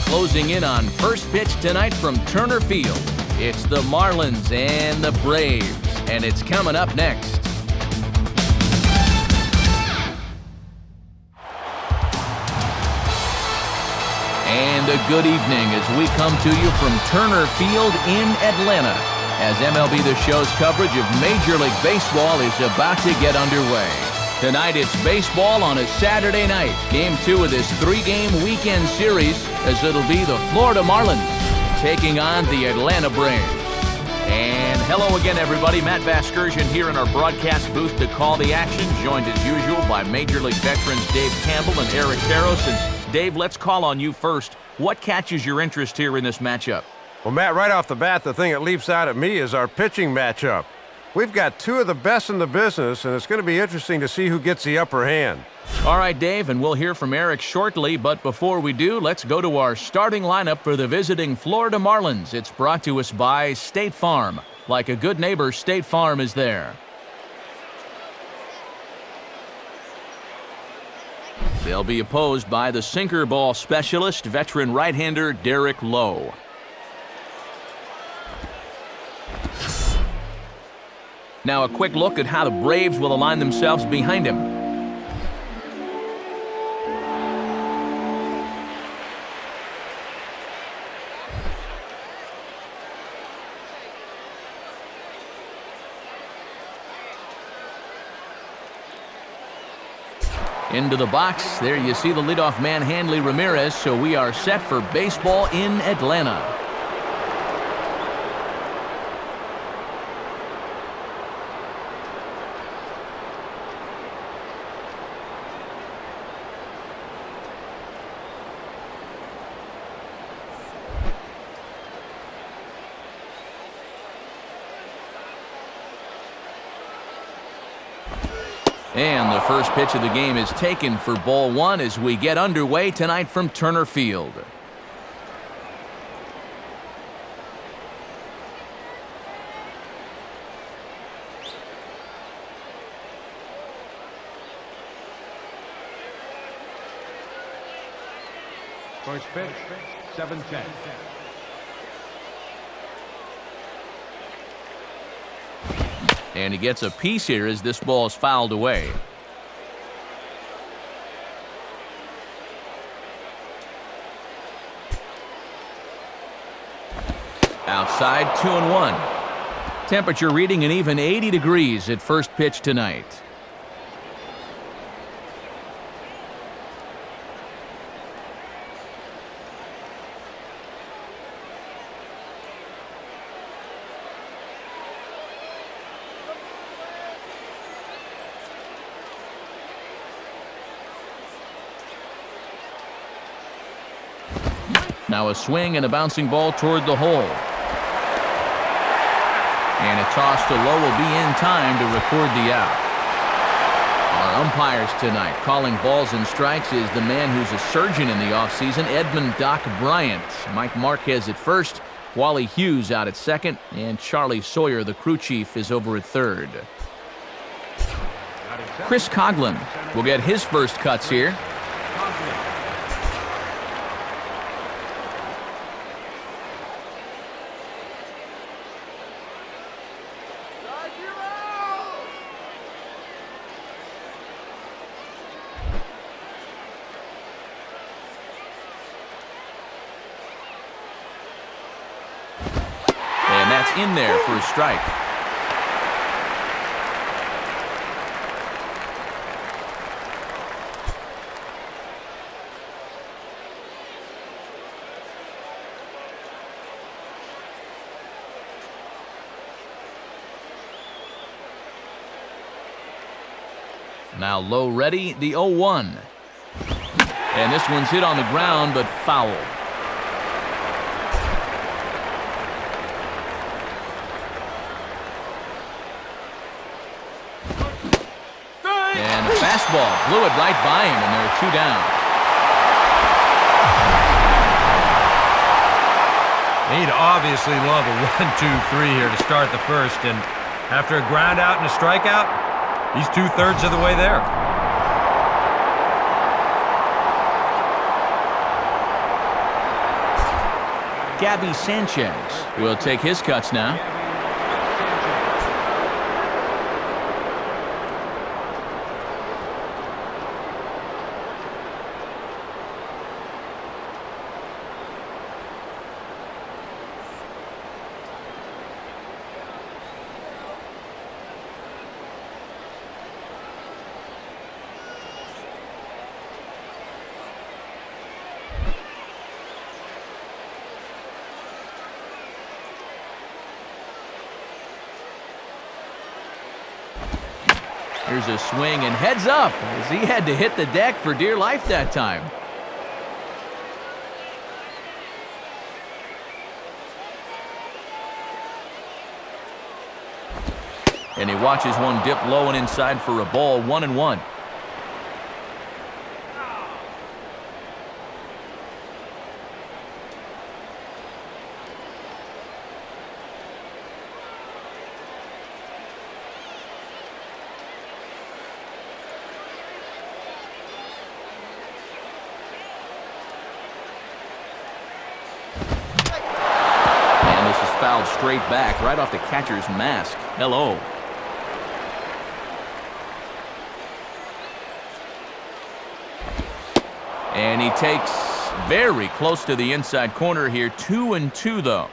closing in on first pitch tonight from Turner Field. It's the Marlins and the Braves, and it's coming up next. And a good evening as we come to you from Turner Field in Atlanta, as MLB The Show's coverage of Major League Baseball is about to get underway. Tonight it's baseball on a Saturday night. Game 2 of this 3-game weekend series, as it'll be the Florida Marlins taking on the Atlanta Braves. And hello again, everybody. Matt Vasgersian here in our broadcast booth to call the action, joined as usual by Major League veterans Dave Campbell and Eric Karros. And Dave, let's call on you first. What catches your interest here in this matchup? Well, Matt, right off the bat, the thing that leaps out at me is our pitching matchup. We've got two of the best in the business, and it's going to be interesting to see who gets the upper hand. All right, Dave, and we'll hear from Eric shortly, but before we do, let's go to our starting lineup for the visiting Florida Marlins. It's brought to us by State Farm. Like a good neighbor, State Farm is there. They'll be opposed by the sinker ball specialist, veteran right-hander Derek Lowe. Now a quick look at how the Braves will align themselves behind him. Into the box, there you see the leadoff man Hanley Ramirez, so we are set for baseball in Atlanta. And the first pitch of the game is taken for ball 1 as we get underway tonight from Turner Field. First pitch, 7-10. And he gets a piece here as this ball is fouled away. Outside, 2-1. Temperature reading an even 80 degrees at first pitch tonight. Now a swing and a bouncing ball toward the hole. And a toss to low will be in time to record the out. Our umpires tonight calling balls and strikes is the man who's a surgeon in the offseason, Edmund Doc Bryant. Mike Marquez at first, Wally Hughes out at second, and Charlie Sawyer, the crew chief, is over at third. Chris Coughlin will get his first cuts here. In there for a strike. Now low ready, the 0-1. And this one's hit on the ground, but foul. Fastball blew it right by him, and there are 2 down. He'd obviously love a 1-2-3 here to start the first, and after a ground out and a strikeout, he's 2/3 of the way there. Gabby Sanchez will take his cuts now. Here's a swing and heads up as he had to hit the deck for dear life that time. And he watches one dip low and inside for a ball, 1-1. Fouled straight back, right off the catcher's mask. Hello. And he takes very close to the inside corner here. 2-2 though.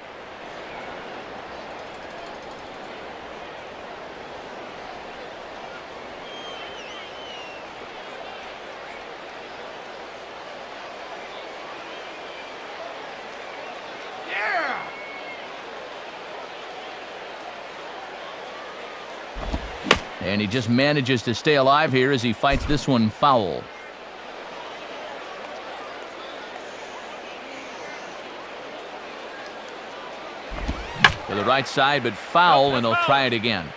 And he just manages to stay alive here as he fights this one foul. To the right side, but foul, and he'll try it again.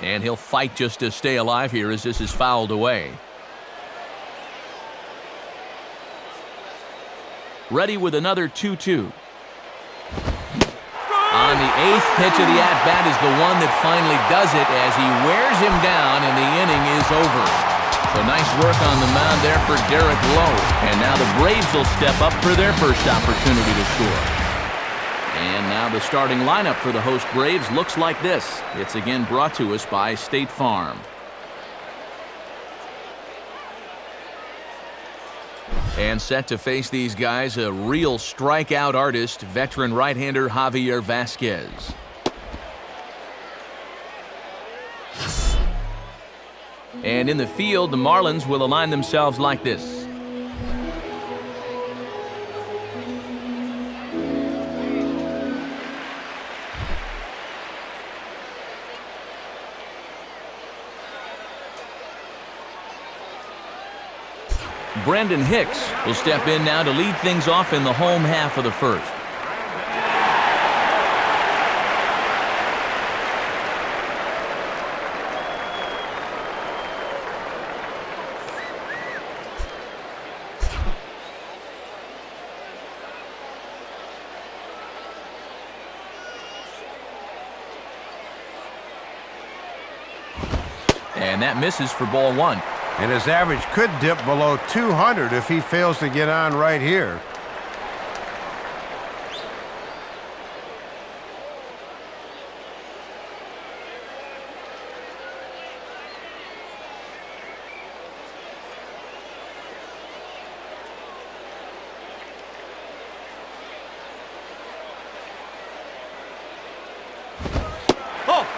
And he'll fight just to stay alive here as this is fouled away. Ready with another 2-2. On the 8th pitch of the at-bat is the one that finally does it as he wears him down and the inning is over. So nice work on the mound there for Derek Lowe. And now the Braves will step up for their first opportunity to score. And now the starting lineup for the host Braves looks like this. It's again brought to us by State Farm. And set to face these guys, a real strikeout artist, veteran right-hander Javier Vasquez. And in the field, the Marlins will align themselves like this. Brendan Hicks will step in now to lead things off in the home half of the first. And that misses for ball one. And his average could dip below 200 if he fails to get on right here.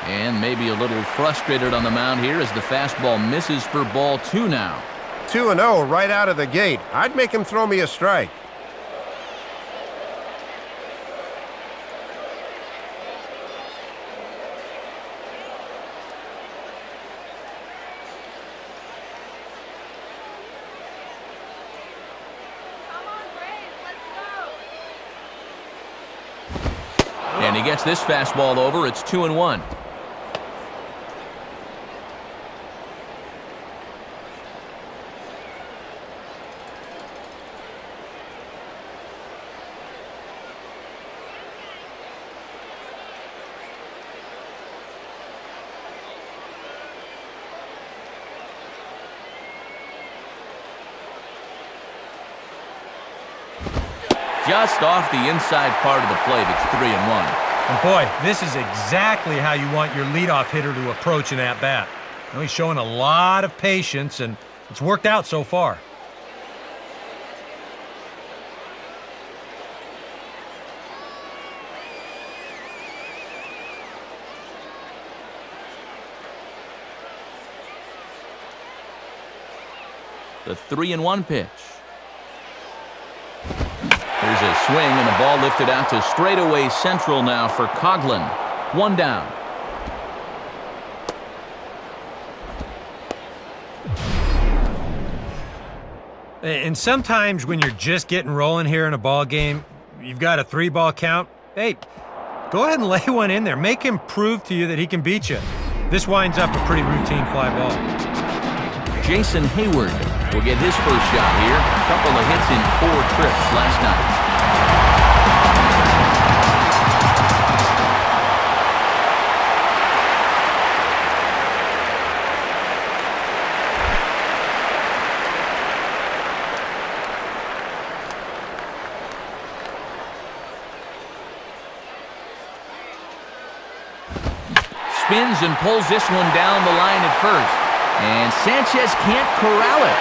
And maybe a little frustrated on the mound here as the fastball misses for ball two now. 2-0 right out of the gate. I'd make him throw me a strike. And he gets this fastball over. It's 2-1. just off the inside part of the plate. It's 3-1. And boy, this is exactly how you want your leadoff hitter to approach an at-bat. He's showing a lot of patience, and it's worked out so far. The 3-1 pitch. There's a swing and a ball lifted out to straightaway central now for Coughlin. 1 down. And sometimes when you're just getting rolling here in a ball game, you've got a 3-ball count. Hey, go ahead and lay one in there. Make him prove to you that he can beat you. This winds up a pretty routine fly ball. Jason Hayward will get his first shot here. A couple of hits in 4 trips last night. Spins and pulls this one down the line at first. And Sanchez can't corral it.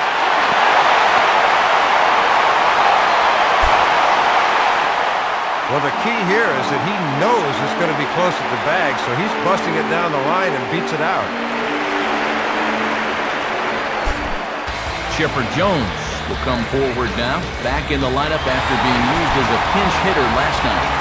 Well, the key here is that he knows it's going to be close to the bag, so he's busting it down the line and beats it out. Chipper Jones will come forward now, back in the lineup after being used as a pinch hitter last night.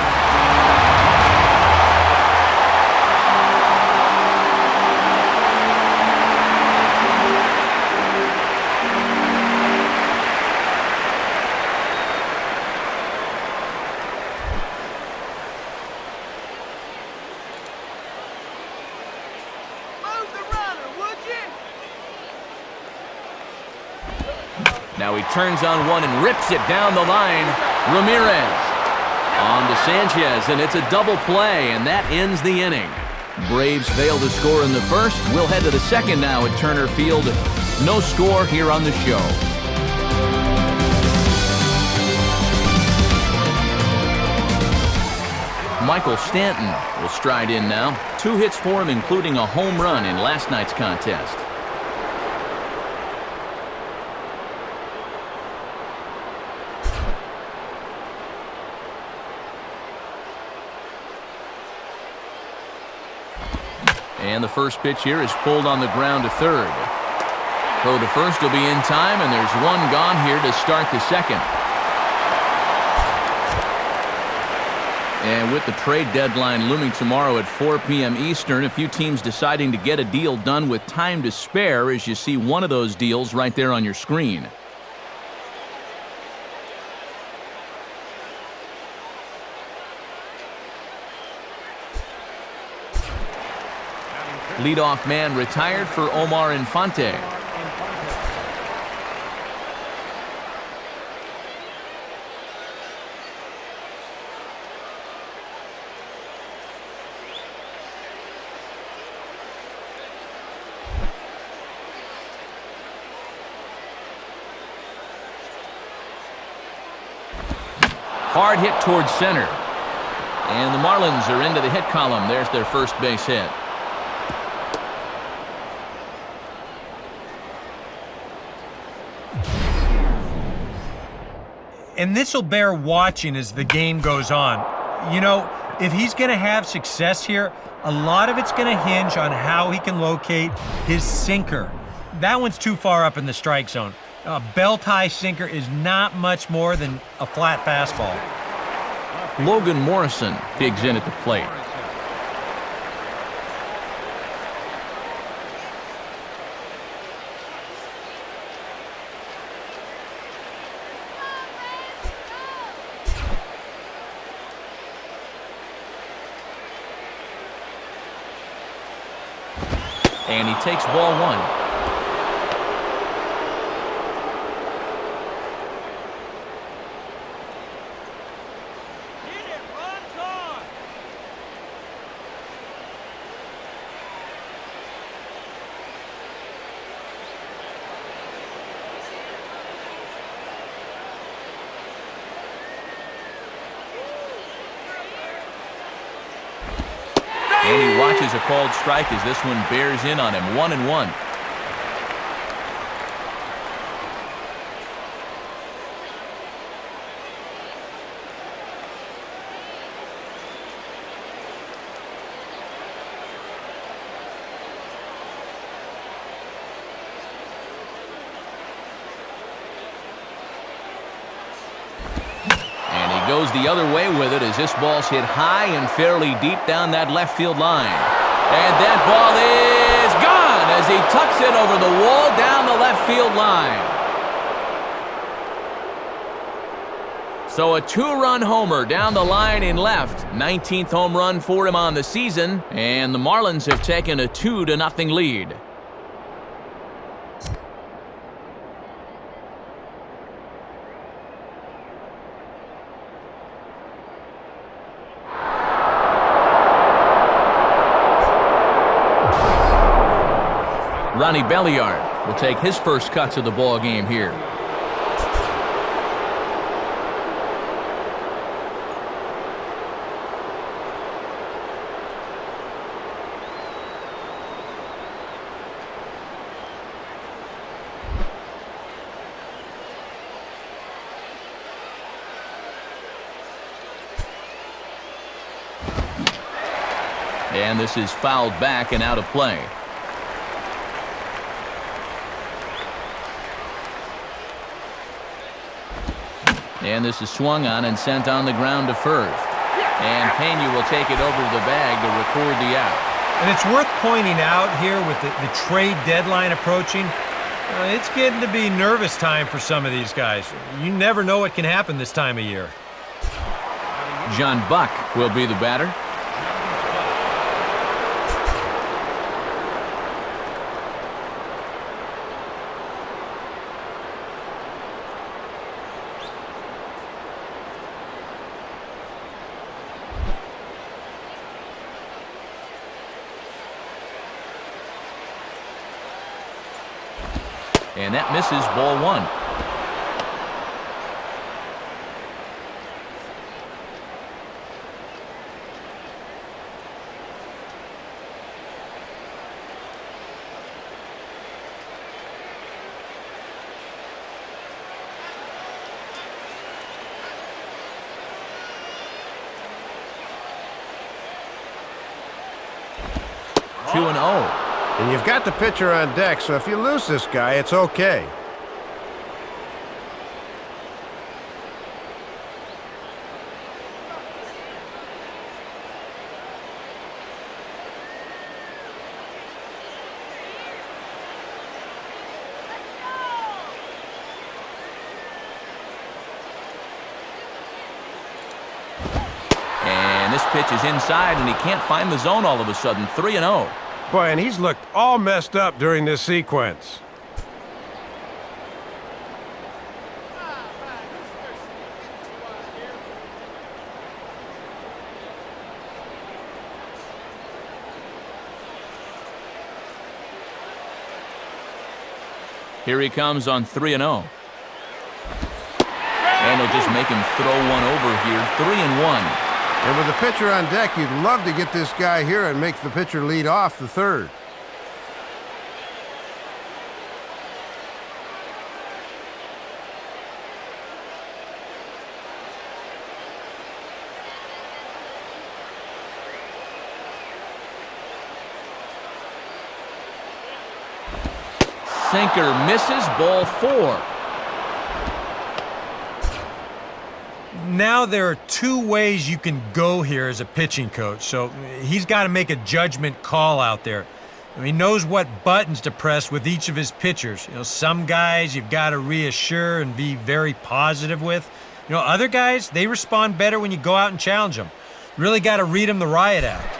Now he turns on one and rips it down the line. Ramirez on to Sanchez, and it's a double play, and that ends the inning. Braves fail to score in the first. We'll head to the second now at Turner Field. No score here on the show. Michael Stanton will stride in now. 2 hits for him, including a home run in last night's contest. And the first pitch here is pulled on the ground to third. Throw to first will be in time, and there's one gone here to start the second. And with the trade deadline looming tomorrow at 4 p.m. Eastern, a few teams deciding to get a deal done with time to spare, as you see one of those deals right there on your screen. Leadoff man retired for Omar Infante. Hard hit towards center. And the Marlins are into the hit column. There's their first base hit. And this will bear watching as the game goes on. You know, if he's going to have success here, a lot of it's going to hinge on how he can locate his sinker. That one's too far up in the strike zone. A belt-high sinker is not much more than a flat fastball. Logan Morrison digs in at the plate. And he takes ball 1. watches a called strike as this one bears in on him. 1-1. Goes the other way with it as this ball's hit high and fairly deep down that left field line. And that ball is gone as he tucks it over the wall down the left field line. So a 2-run homer down the line in left. 19th home run for him on the season, and the Marlins have taken a 2-0 lead. Ronnie Belliard will take his first cuts of the ball game here. And this is fouled back and out of play. And this is swung on and sent on the ground to first. And Pena will take it over to the bag to record the out. And it's worth pointing out here with the trade deadline approaching, it's getting to be nervous time for some of these guys. You never know what can happen this time of year. John Buck will be the batter. And that misses, ball one. Two and 0. And you've got the pitcher on deck, so if you lose this guy, it's okay. And this pitch is inside, and he can't find the zone all of a sudden. 3-0. Boy, and he's looked all messed up during this sequence. Here he comes on 3-0. And he'll just make him throw one over here. 3-1. And with the pitcher on deck, you'd love to get this guy here and make the pitcher lead off the third. Sinker misses, ball 4. Now there are two ways you can go here as a pitching coach, so he's got to make a judgment call out there. He knows what buttons to press with each of his pitchers. Some guys you've got to reassure and be very positive with. Other guys, they respond better when you go out and challenge them. Really got to read them the riot act.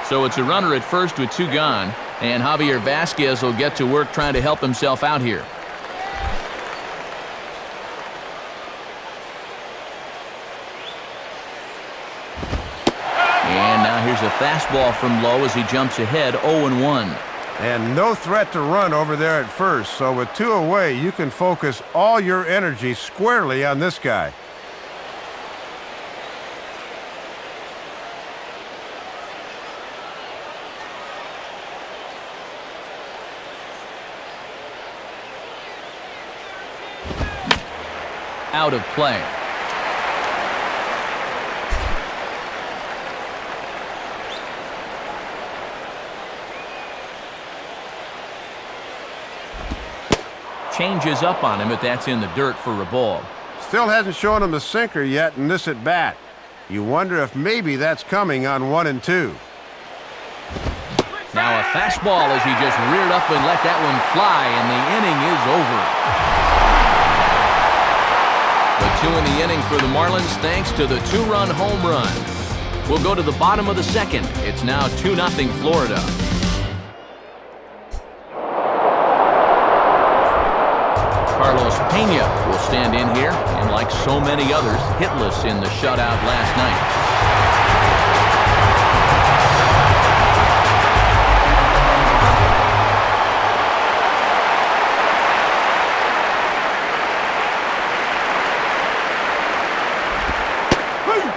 So it's a runner at first with 2 gone, and Javier Vasquez will get to work trying to help himself out here. And now here's a fastball from low as he jumps ahead, 0-1. And no threat to run over there at first, so with 2 away, you can focus all your energy squarely on this guy. out of play. Changes up on him, but that's in the dirt for a ball. Still hasn't shown him the sinker yet in this at bat. You wonder if maybe that's coming on 1 and 2. Now a fastball as he just reared up and let that one fly, and the inning is over. The 2 in the inning for the Marlins thanks to the 2-run home run. We'll go to the bottom of the second. It's now 2-0 Florida. Carlos Pena will stand in here, and like so many others, hitless in the shutout last night.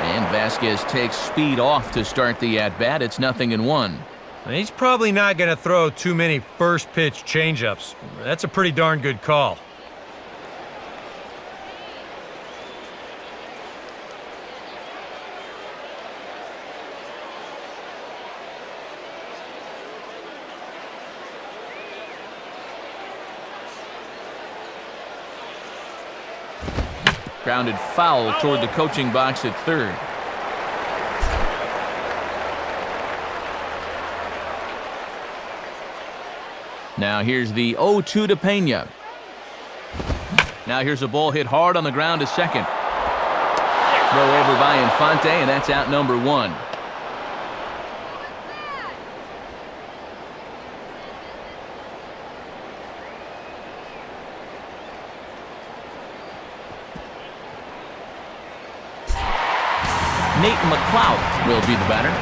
And Vasquez takes speed off to start the at-bat. It's 0-1. He's probably not going to throw too many first-pitch changeups. That's a pretty darn good call. Grounded foul toward the coaching box at third. Now here's the 0-2 to Pena. Now here's a ball hit hard on the ground to second. Throw over by Infante, and that's out number 1. Nate McLeod will be the batter.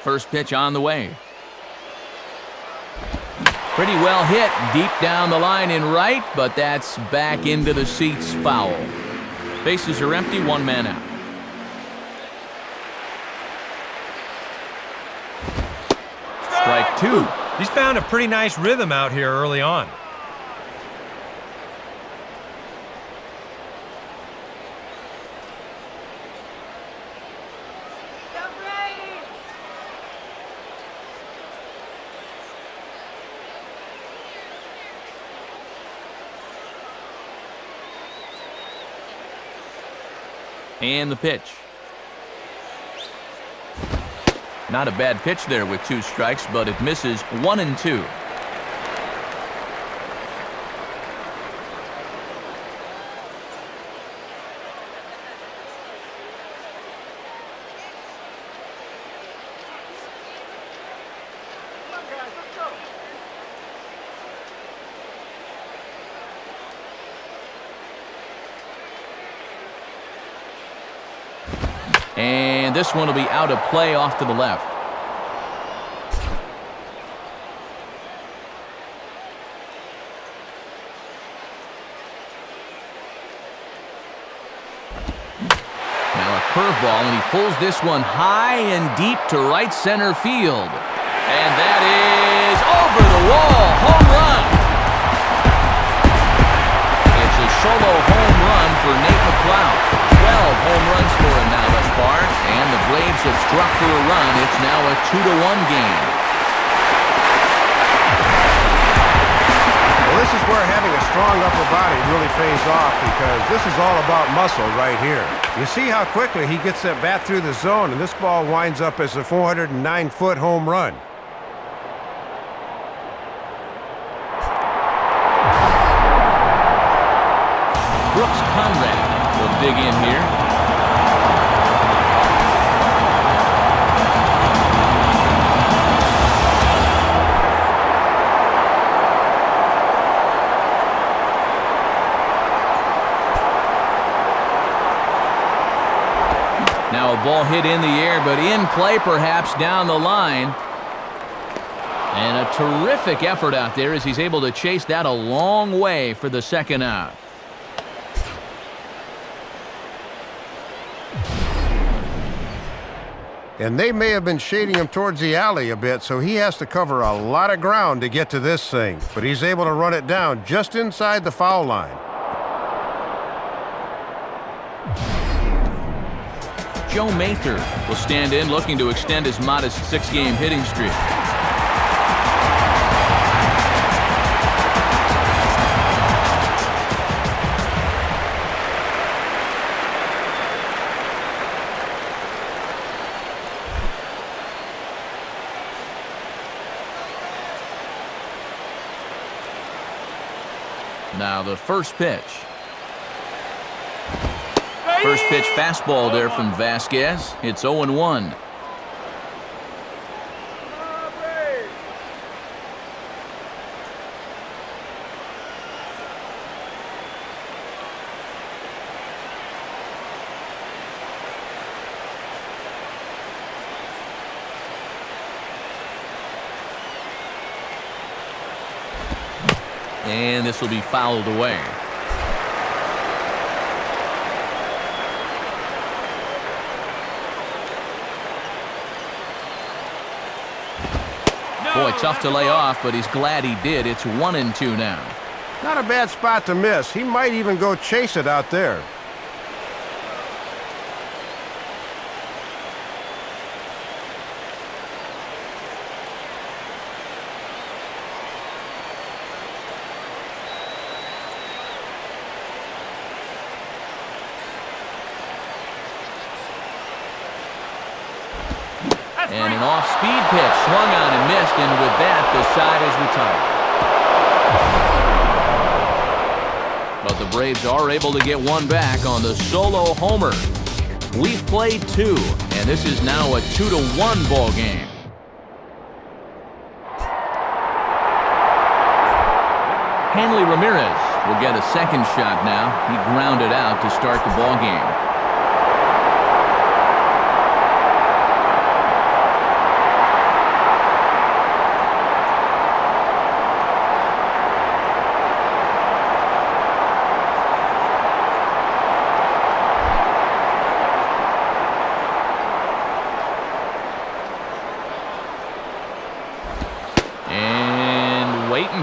First pitch on the way. Pretty well hit deep down the line in right, but that's back into the seats, foul. Bases are empty, 1 man out. Strike 2. He's found a pretty nice rhythm out here early on. And the pitch. Not a bad pitch there with 2 strikes, but it misses 1 and 2. And this one will be out of play off to the left. Now a curveball, and he pulls this one high and deep to right center field. And that is over the wall. Home run. It's a solo home run for Nate McLeod. 12 home runs for him now thus far, and the Braves have struck for a run. It's now a 2-1 game. Well, this is where having a strong upper body really pays off, because this is all about muscle right here. You see how quickly he gets that bat through the zone, and this ball winds up as a 409-foot home run. Brooks Conrad will dig in here. Now a ball hit in the air, but in play perhaps down the line. And a terrific effort out there as he's able to chase that a long way for the second out. And they may have been shading him towards the alley a bit, so he has to cover a lot of ground to get to this thing. But he's able to run it down just inside the foul line. Joe Mather will stand in looking to extend his modest 6-game hitting streak. Now the first pitch. First pitch fastball there from Vasquez. It's 0-1. And this will be fouled away. Boy, tough to lay off, but he's glad he did. It's 1-2 now. Not a bad spot to miss. He might even go chase it out there. And an off-speed pitch swung on and missed, and with that, the side is retired. But the Braves are able to get one back on the solo homer. We've played 2, and this is now a 2-1 ball game. Hanley Ramirez will get a second shot now. He grounded out to start the ball game.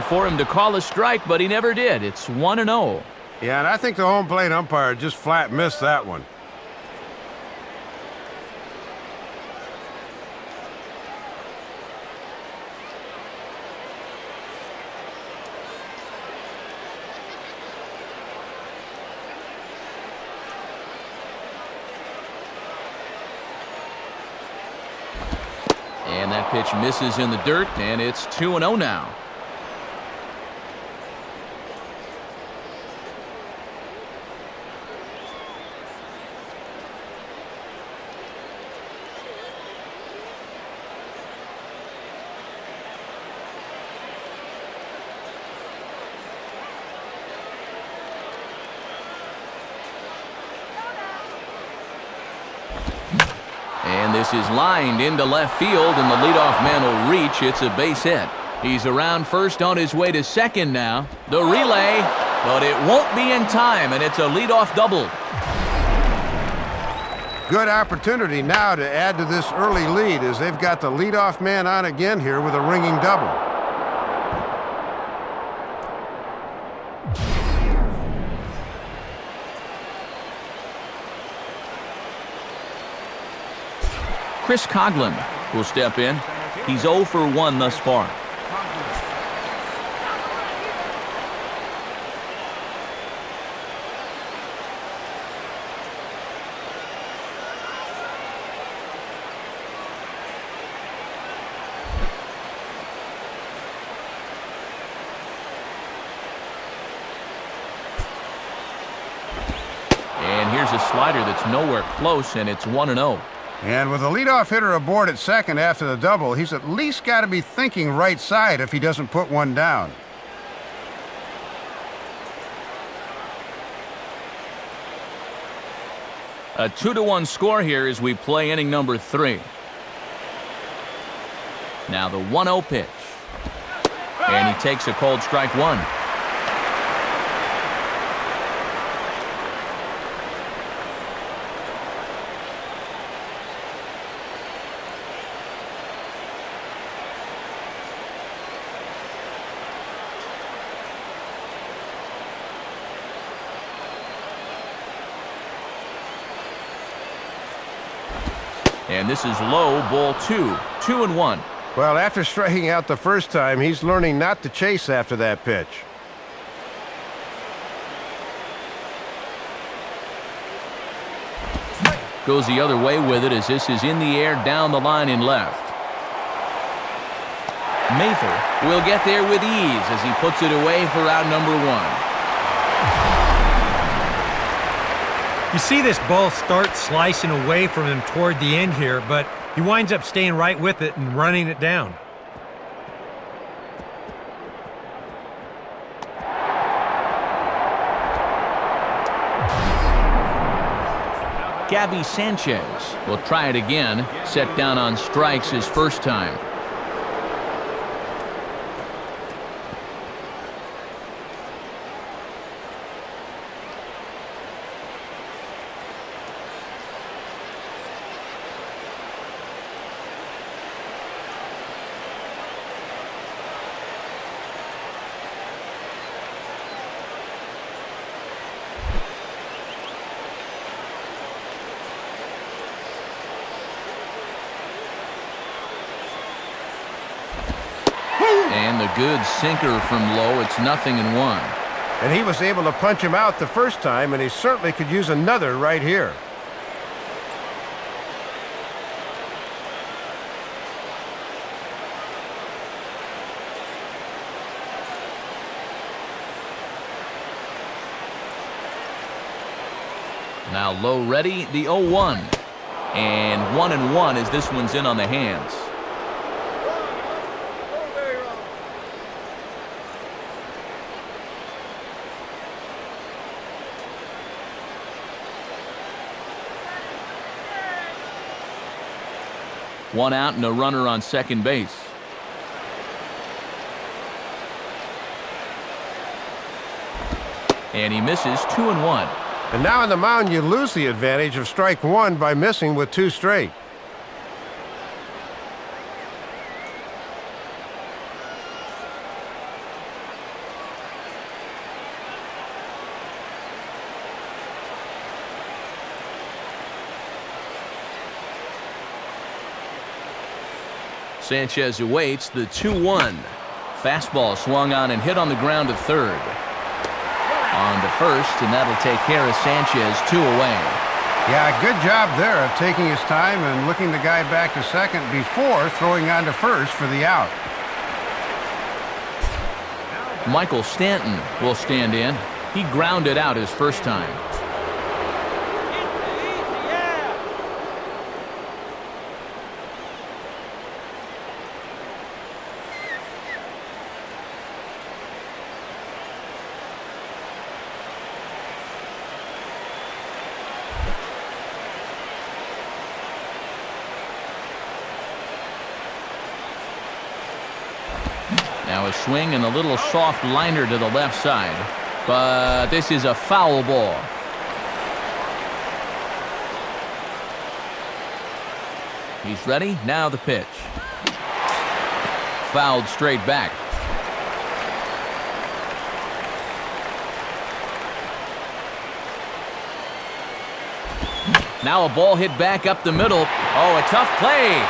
For him to call a strike, but he never did. It's 1-0. Yeah, and I think the home plate umpire just flat missed that one. And that pitch misses in the dirt, and it's 2-0 now. And this is lined into left field, and the leadoff man will reach. It's a base hit. He's around first on his way to second now. The relay, but it won't be in time, and it's a leadoff double. Good opportunity now to add to this early lead as they've got the leadoff man on again here with a ringing double. Chris Coughlin will step in. He's 0 for 1 thus far. And here's a slider that's nowhere close, and it's 1-0. And with the leadoff hitter aboard at second after the double, he's at least got to be thinking right side if he doesn't put one down. A 2-1 score here as we play inning number 3. Now the 1-0 pitch. And he takes a cold strike one. And this is low, ball 2, 2-1. Well, after striking out the first time, he's learning not to chase after that pitch. Goes the other way with it as this is in the air down the line in left. Mather will get there with ease as he puts it away for out number 1. You see this ball start slicing away from him toward the end here, but he winds up staying right with it and running it down. Gabby Sanchez will try it again, set down on strikes his first time. And the good sinker from low. It's 0-1. And he was able to punch him out the first time, and he certainly could use another right here. Now low ready, the 0-1. And 1-1 as this one's in on the hands. One out and a runner on second base. And he misses 2-1. And now on the mound, you lose the advantage of strike 1 by missing with 2 straight. Sanchez awaits the 2-1. Fastball swung on and hit on the ground to third. On to first, and that'll take care of Sanchez, 2 away. Yeah, good job there of taking his time and looking the guy back to second before throwing on to first for the out. Michael Stanton will stand in. He grounded out his first time. Now a swing and a little soft liner to the left side. But this is a foul ball. He's ready. Now the pitch. Fouled straight back. Now a ball hit back up the middle. Oh, a tough play.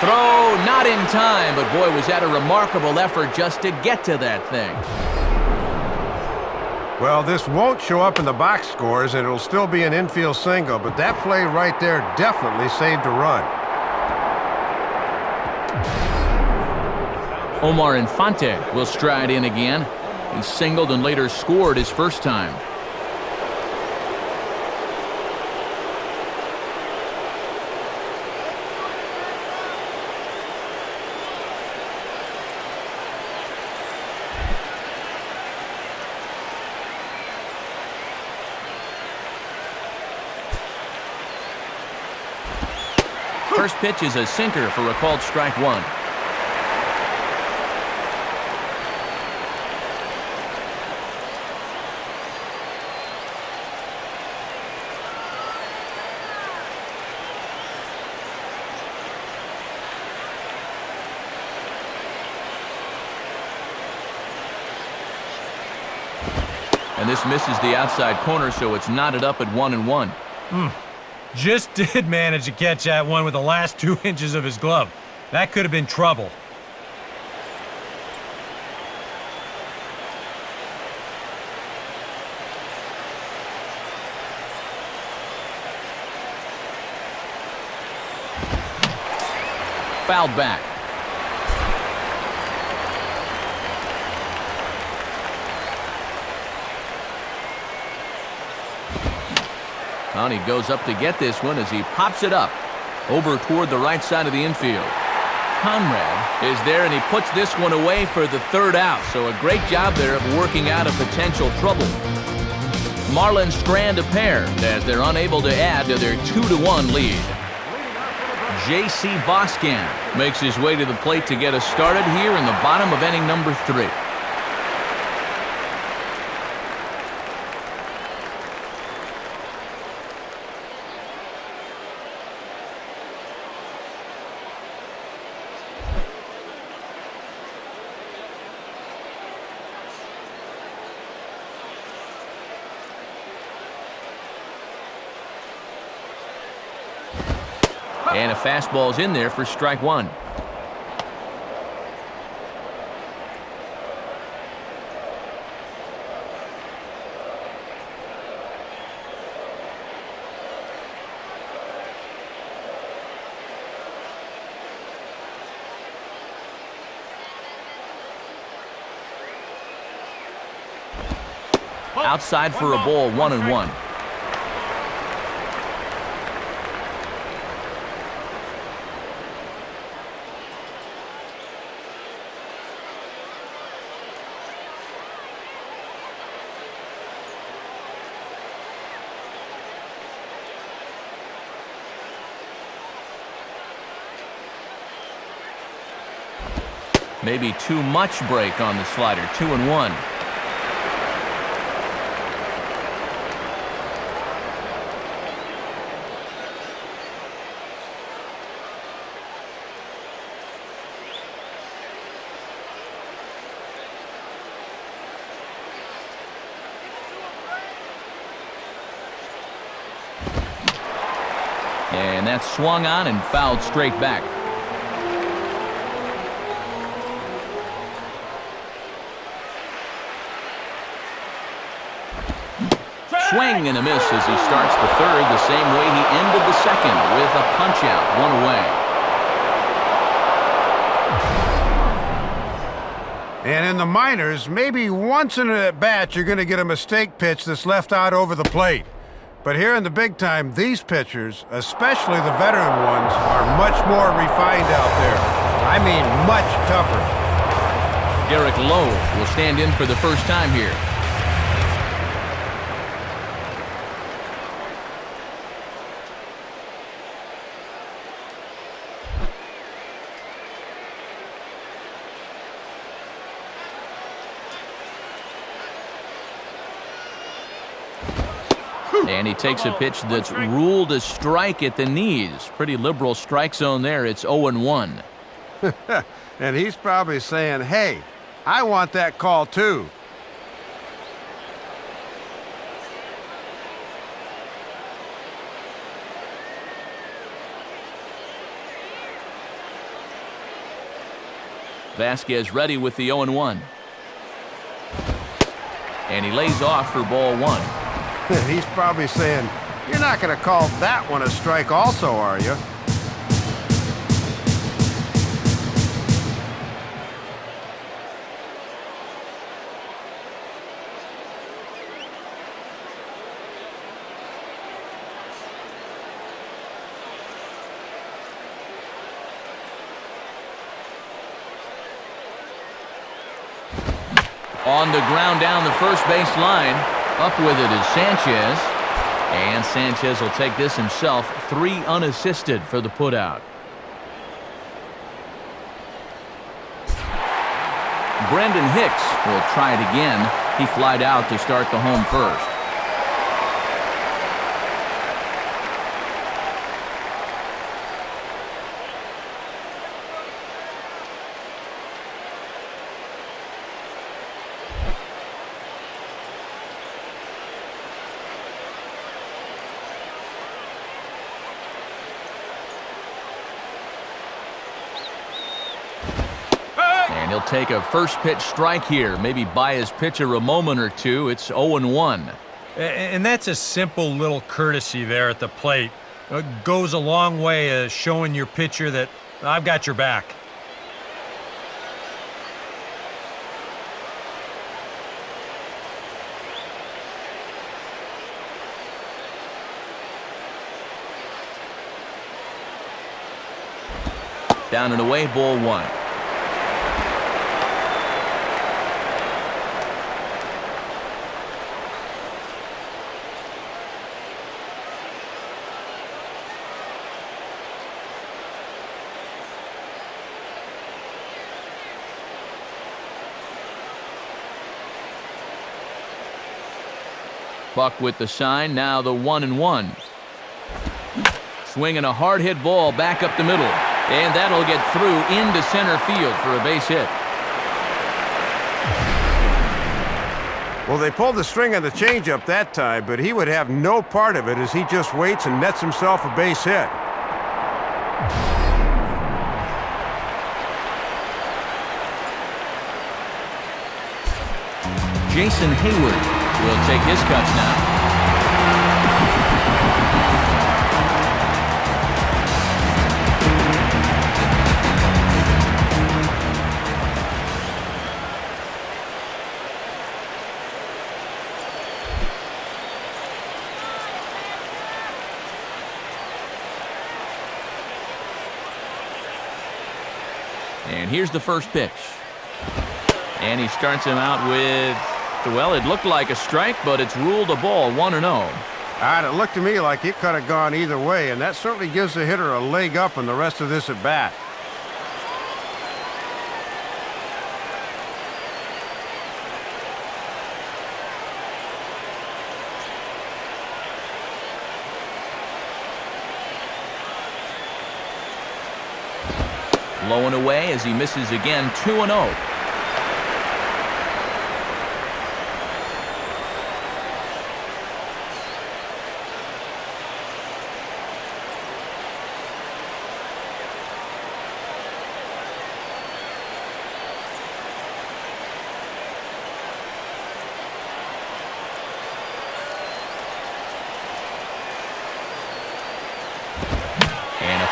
Throw not in time, but boy, was that a remarkable effort just to get to that thing. Well, this won't show up in the box scores, and it'll still be an infield single, but that play right there definitely saved a run. Omar Infante will stride in again. He singled and later scored his first time. First pitch is a sinker for a called strike 1. And this misses the outside corner, so it's knotted up at 1-1. Just did manage to catch that one with the last 2 inches of his glove. That could have been trouble. Fouled back. And he goes up to get this one as he pops it up over toward the right side of the infield. Conrad is there, and he puts this one away for the third out. So a great job there of working out of potential trouble. Marlins strand a pair as they're unable to add to their 2-1 lead. J.C. Boscan makes his way to the plate to get us started here in the bottom of inning number 3. And a fastball's in there for strike 1. Outside for a ball, 1-1. Maybe too much break on the slider. 2-1. And that's swung on and fouled straight back. Swing and a miss as he starts the third the same way he ended the second, with a punch out, 1 away. And in the minors, maybe once in an at-bat you're going to get a mistake pitch that's left out over the plate. But here in the big time, these pitchers, especially the veteran ones, are much more refined out there. I mean, much tougher. Derek Lowe will stand in for the first time here. And he takes a pitch that's ruled a strike at the knees. Pretty liberal strike zone there. It's 0-1. And he's probably saying, hey, I want that call too. Vasquez ready with the 0-1. And he lays off for ball 1. He's probably saying, you're not going to call that one a strike also, are you? On the ground down the first base line. Up with it is Sanchez. And Sanchez will take this himself. 3 unassisted for the putout. Brendan Hicks will try it again. He flied out to start the home first. And he'll take a first pitch strike here, maybe buy his pitcher a moment or two. It's 0-1. And that's a simple little courtesy there at the plate. It goes a long way showing your pitcher that I've got your back. Down and away, ball 1. Buck with the sign, now the 1-1. Swinging a hard hit ball back up the middle. And that'll get through into center field for a base hit. Well, they pulled the string on the changeup that time, but he would have no part of it as he just waits and nets himself a base hit. Jason Hayward will take his cuts now. And here's the first pitch. And he starts him out with, well, it looked like a strike, but it's ruled a ball, 1-0. It looked to me like it could have gone either way, and that certainly gives the hitter a leg up in the rest of this at bat. Low and away as he misses again, 2-0.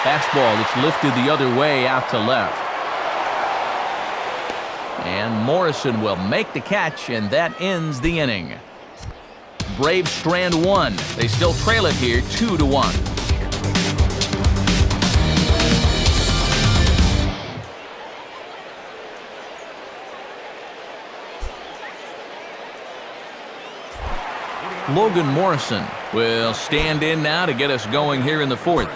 Fastball that's lifted the other way out to left. And Morrison will make the catch, and that ends the inning. Braves strand one. They still trail it here 2-1. Logan Morrison will stand in now to get us going here in the fourth.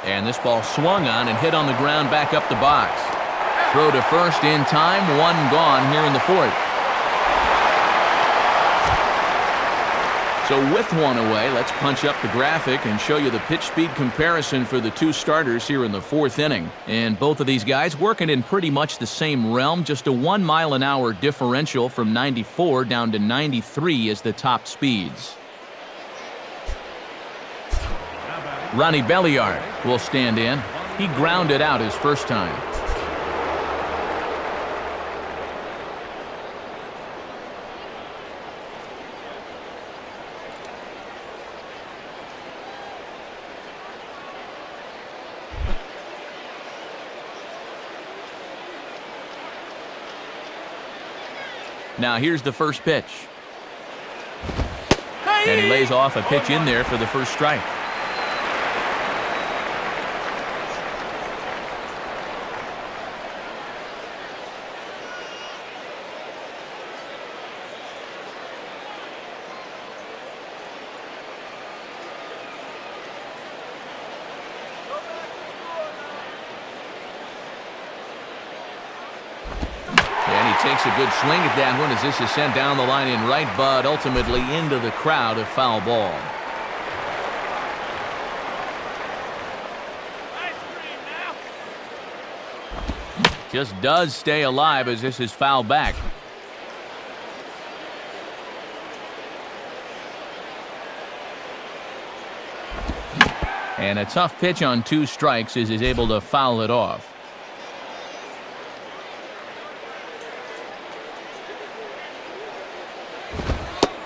And this ball swung on and hit on the ground back up the box. Throw to first in time, one gone here in the fourth. So with one away, let's punch up the graphic and show you the pitch speed comparison for the two starters here in the fourth inning. And both of these guys working in pretty much the same realm, just a 1 mile-an-hour differential from 94 down to 93 is the top speeds. Ronnie Belliard will stand in. He grounded out his first time. Now here's the first pitch. And he lays off a pitch in there for the first strike. Takes a good swing at that one as this is sent down the line in right, but ultimately into the crowd, a foul ball. just does stay alive as this is fouled back. And a tough pitch on 2 strikes as he's able to foul it off.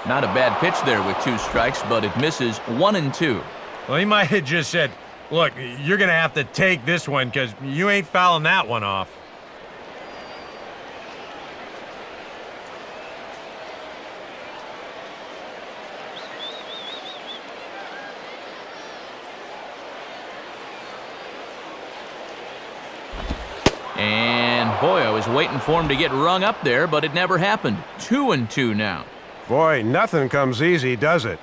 Not a bad pitch there with 2 strikes, but it misses 1-2. Well, he might have just said, look, you're going to have to take this one because you ain't fouling that one off. And boy, I was waiting for him to get rung up there, but it never happened. 2-2 now. Boy, nothing comes easy, does it?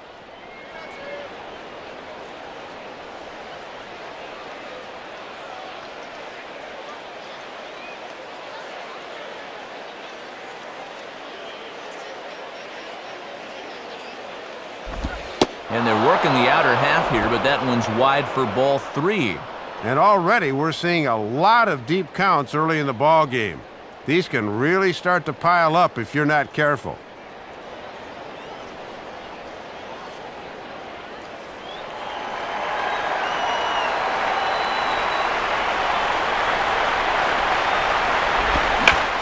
And they're working the outer half here, but that one's wide for ball 3. And already we're seeing a lot of deep counts early in the ball game. These can really start to pile up if you're not careful.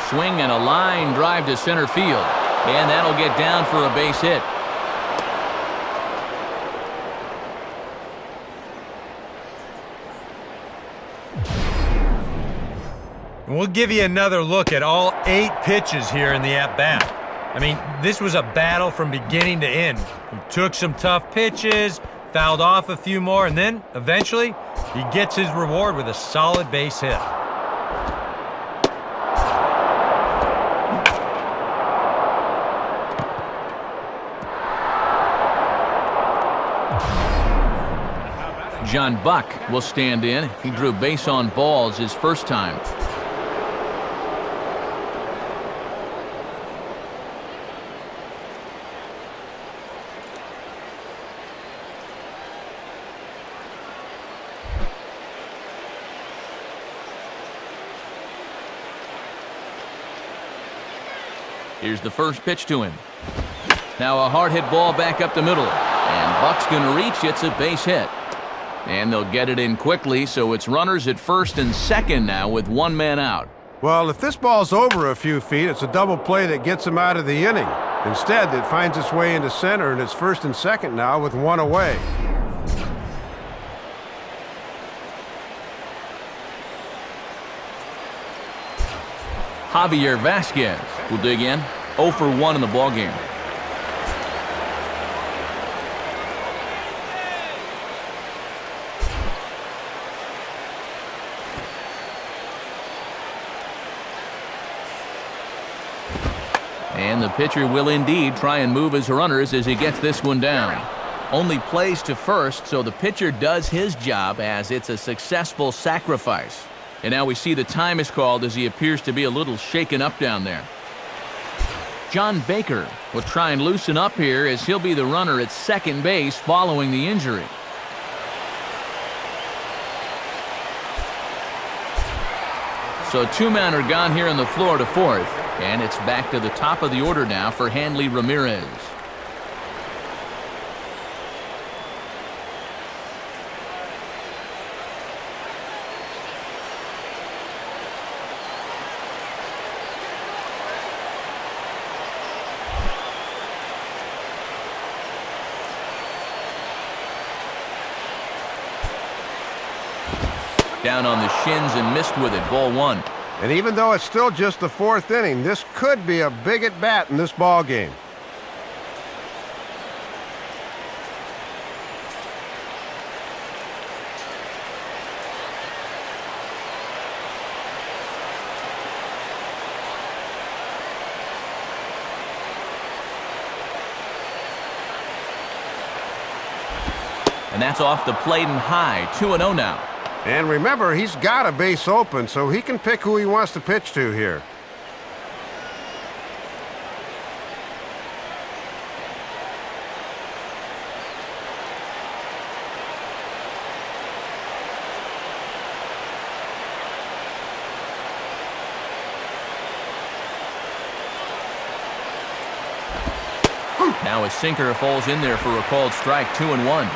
Swing and a line drive to center field. And that'll get down for a base hit. We'll give you another look at all 8 pitches here in the at-bat. I mean, this was a battle from beginning to end. He took some tough pitches, fouled off a few more, and then, eventually, he gets his reward with a solid base hit. John Buck will stand in. He drew base on balls his first time. Here's the first pitch to him. Now a hard hit ball back up the middle. And Buck's going to reach. It's a base hit. And they'll get it in quickly, so it's runners at first and second now with 1 man out. Well, if this ball's over a few feet, it's a double play that gets him out of the inning. Instead, it finds its way into center, and it's first and second now with 1 away. Javier Vasquez will dig in. 0 for 1 in the ballgame. And the pitcher will indeed try and move his runners as he gets this one down. Only plays to first, so the pitcher does his job as it's a successful sacrifice. And now we see the time is called as he appears to be a little shaken up down there. John Baker will try and loosen up here as he'll be the runner at second base following the injury. So 2 men are gone here in the Florida 4th. And it's back to the top of the order now for Hanley Ramirez. Down on the shins and missed with it, ball 1. And even though it's still just the 4th inning, this could be a big at-bat in this ball game. And that's off the plate and high, 2-0 now. And remember, he's got a base open, so he can pick who he wants to pitch to here. Now a sinker falls in there for a called strike, 2-1.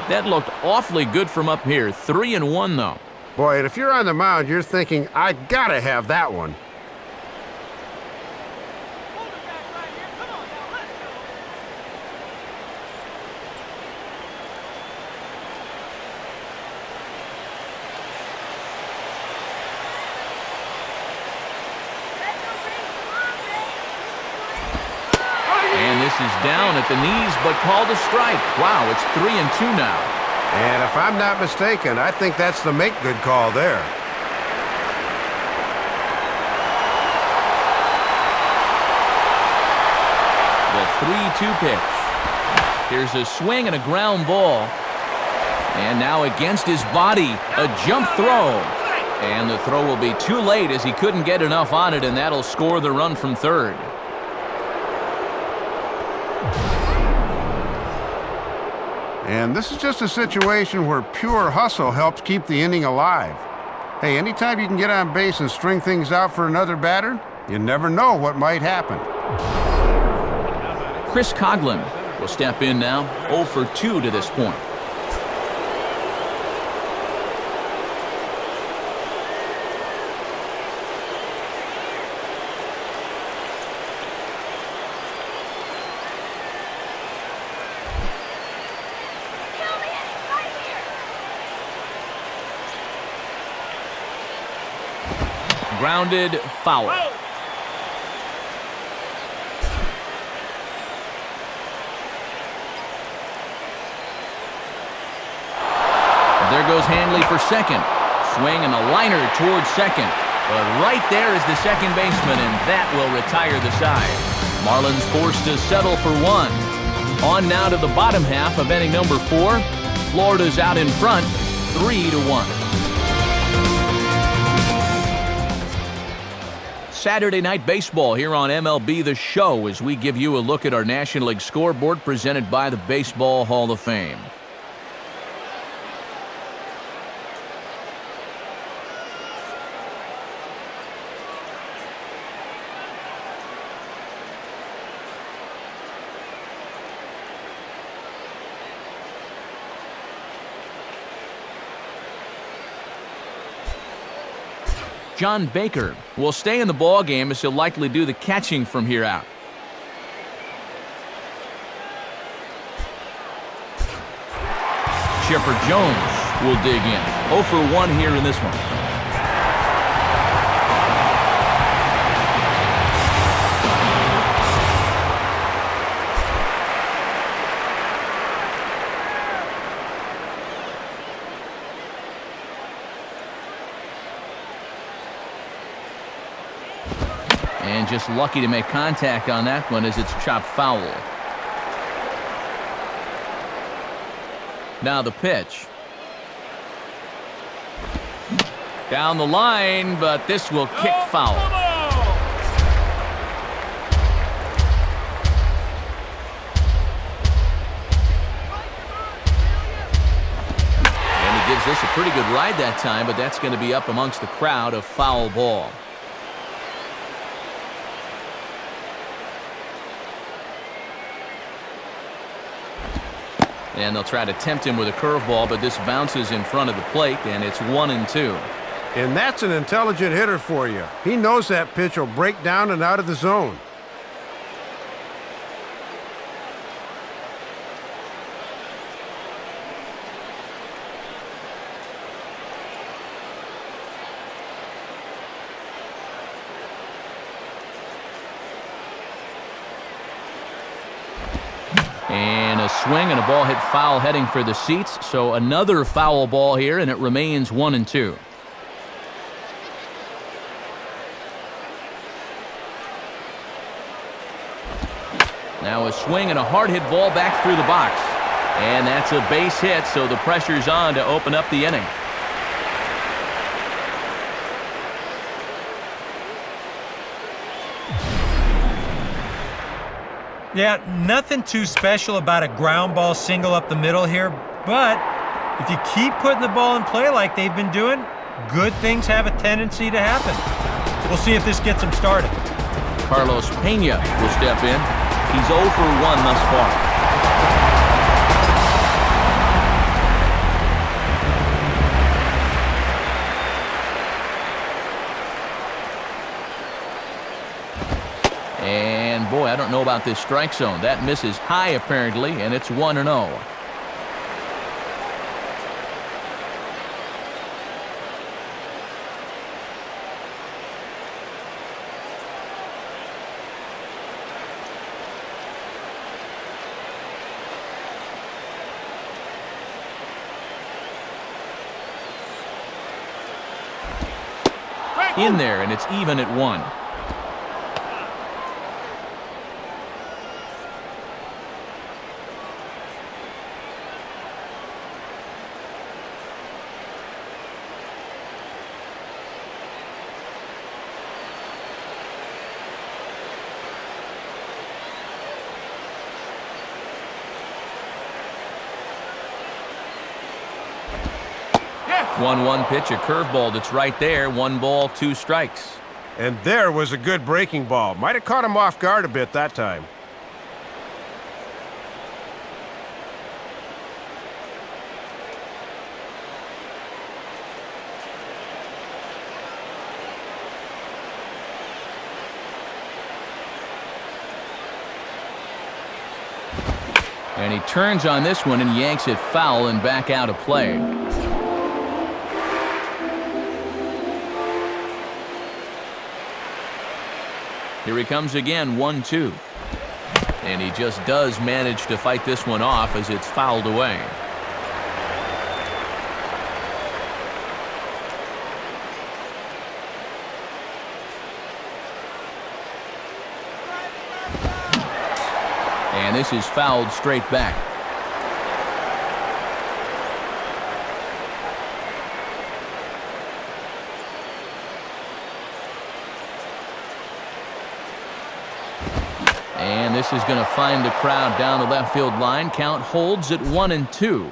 That looked awfully good from up here. 3-1 though. Boy, and if you're on the mound, you're thinking, I gotta have that one. And this is down at the knees, but called a strike. Wow, it's 3-2 now. And if I'm not mistaken, I think that's the make-good call there. The 3-2 pitch. Here's a swing and a ground ball. And now against his body, a jump throw. And the throw will be too late as he couldn't get enough on it, and that'll score the run from third. And this is just a situation where pure hustle helps keep the inning alive. Hey, anytime you can get on base and string things out for another batter, you never know what might happen. Chris Coughlin will step in now, 0 for 2 to this point. Grounded, foul. There goes Hanley for second. Swing and a liner towards second. But right there is the second baseman, and that will retire the side. Marlins forced to settle for one. On now to the bottom half of inning number 4. Florida's out in front, 3-1. Saturday Night Baseball here on MLB The Show as we give you a look at our National League scoreboard presented by the Baseball Hall of Fame. John Baker will stay in the ball game as he'll likely do the catching from here out. Chipper Jones will dig in. 0 for 1 here in this one. And just lucky to make contact on that one as it's chopped foul. Now the pitch. Down the line, but this will kick foul. And he gives this a pretty good ride that time, but that's going to be up amongst the crowd, a foul ball. And they'll try to tempt him with a curveball, but this bounces in front of the plate, and it's 1-2. And that's an intelligent hitter for you. He knows that pitch will break down and out of the zone. And a swing and a ball hit foul heading for the seats. So another foul ball here, and it remains 1-2. Now a swing and a hard hit ball back through the box. And that's a base hit, so the pressure's on to open up the inning. Yeah, nothing too special about a ground ball single up the middle here, but if you keep putting the ball in play like they've been doing, good things have a tendency to happen. We'll see if this gets them started. Carlos Pena will step in. He's 0 for 1 thus far. And boy, I don't know about this strike zone. That misses high apparently, and it's 1-0. In there, and it's even at 1. Yes. 1-1 pitch, a curveball that's right there. 1 ball, 2 strikes. And there was a good breaking ball. Might have caught him off guard a bit that time. And he turns on this one and yanks it foul and back out of play. Here he comes again, 1-2. And he just does manage to fight this one off as it's fouled away. And this is fouled straight back. And this is going to find the crowd down the left field line. Count holds at 1-2.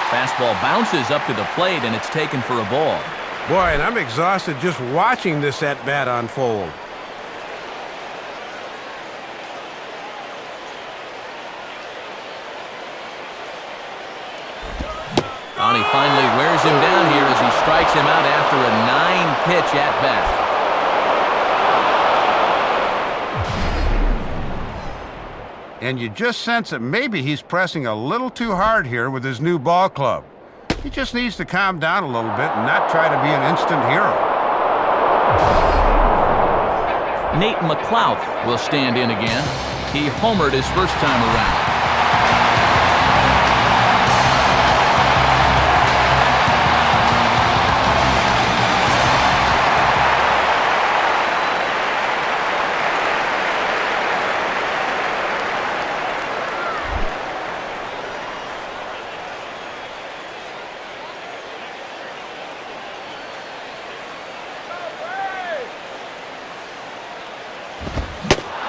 Fastball bounces up to the plate, and it's taken for a ball. Boy, and I'm exhausted just watching this at-bat unfold. And he finally wears him down here as he strikes him out after a 9-pitch at-bat. And you just sense that maybe he's pressing a little too hard here with his new ball club. He just needs to calm down a little bit and not try to be an instant hero. Nate McLouth will stand in again. He homered his first time around.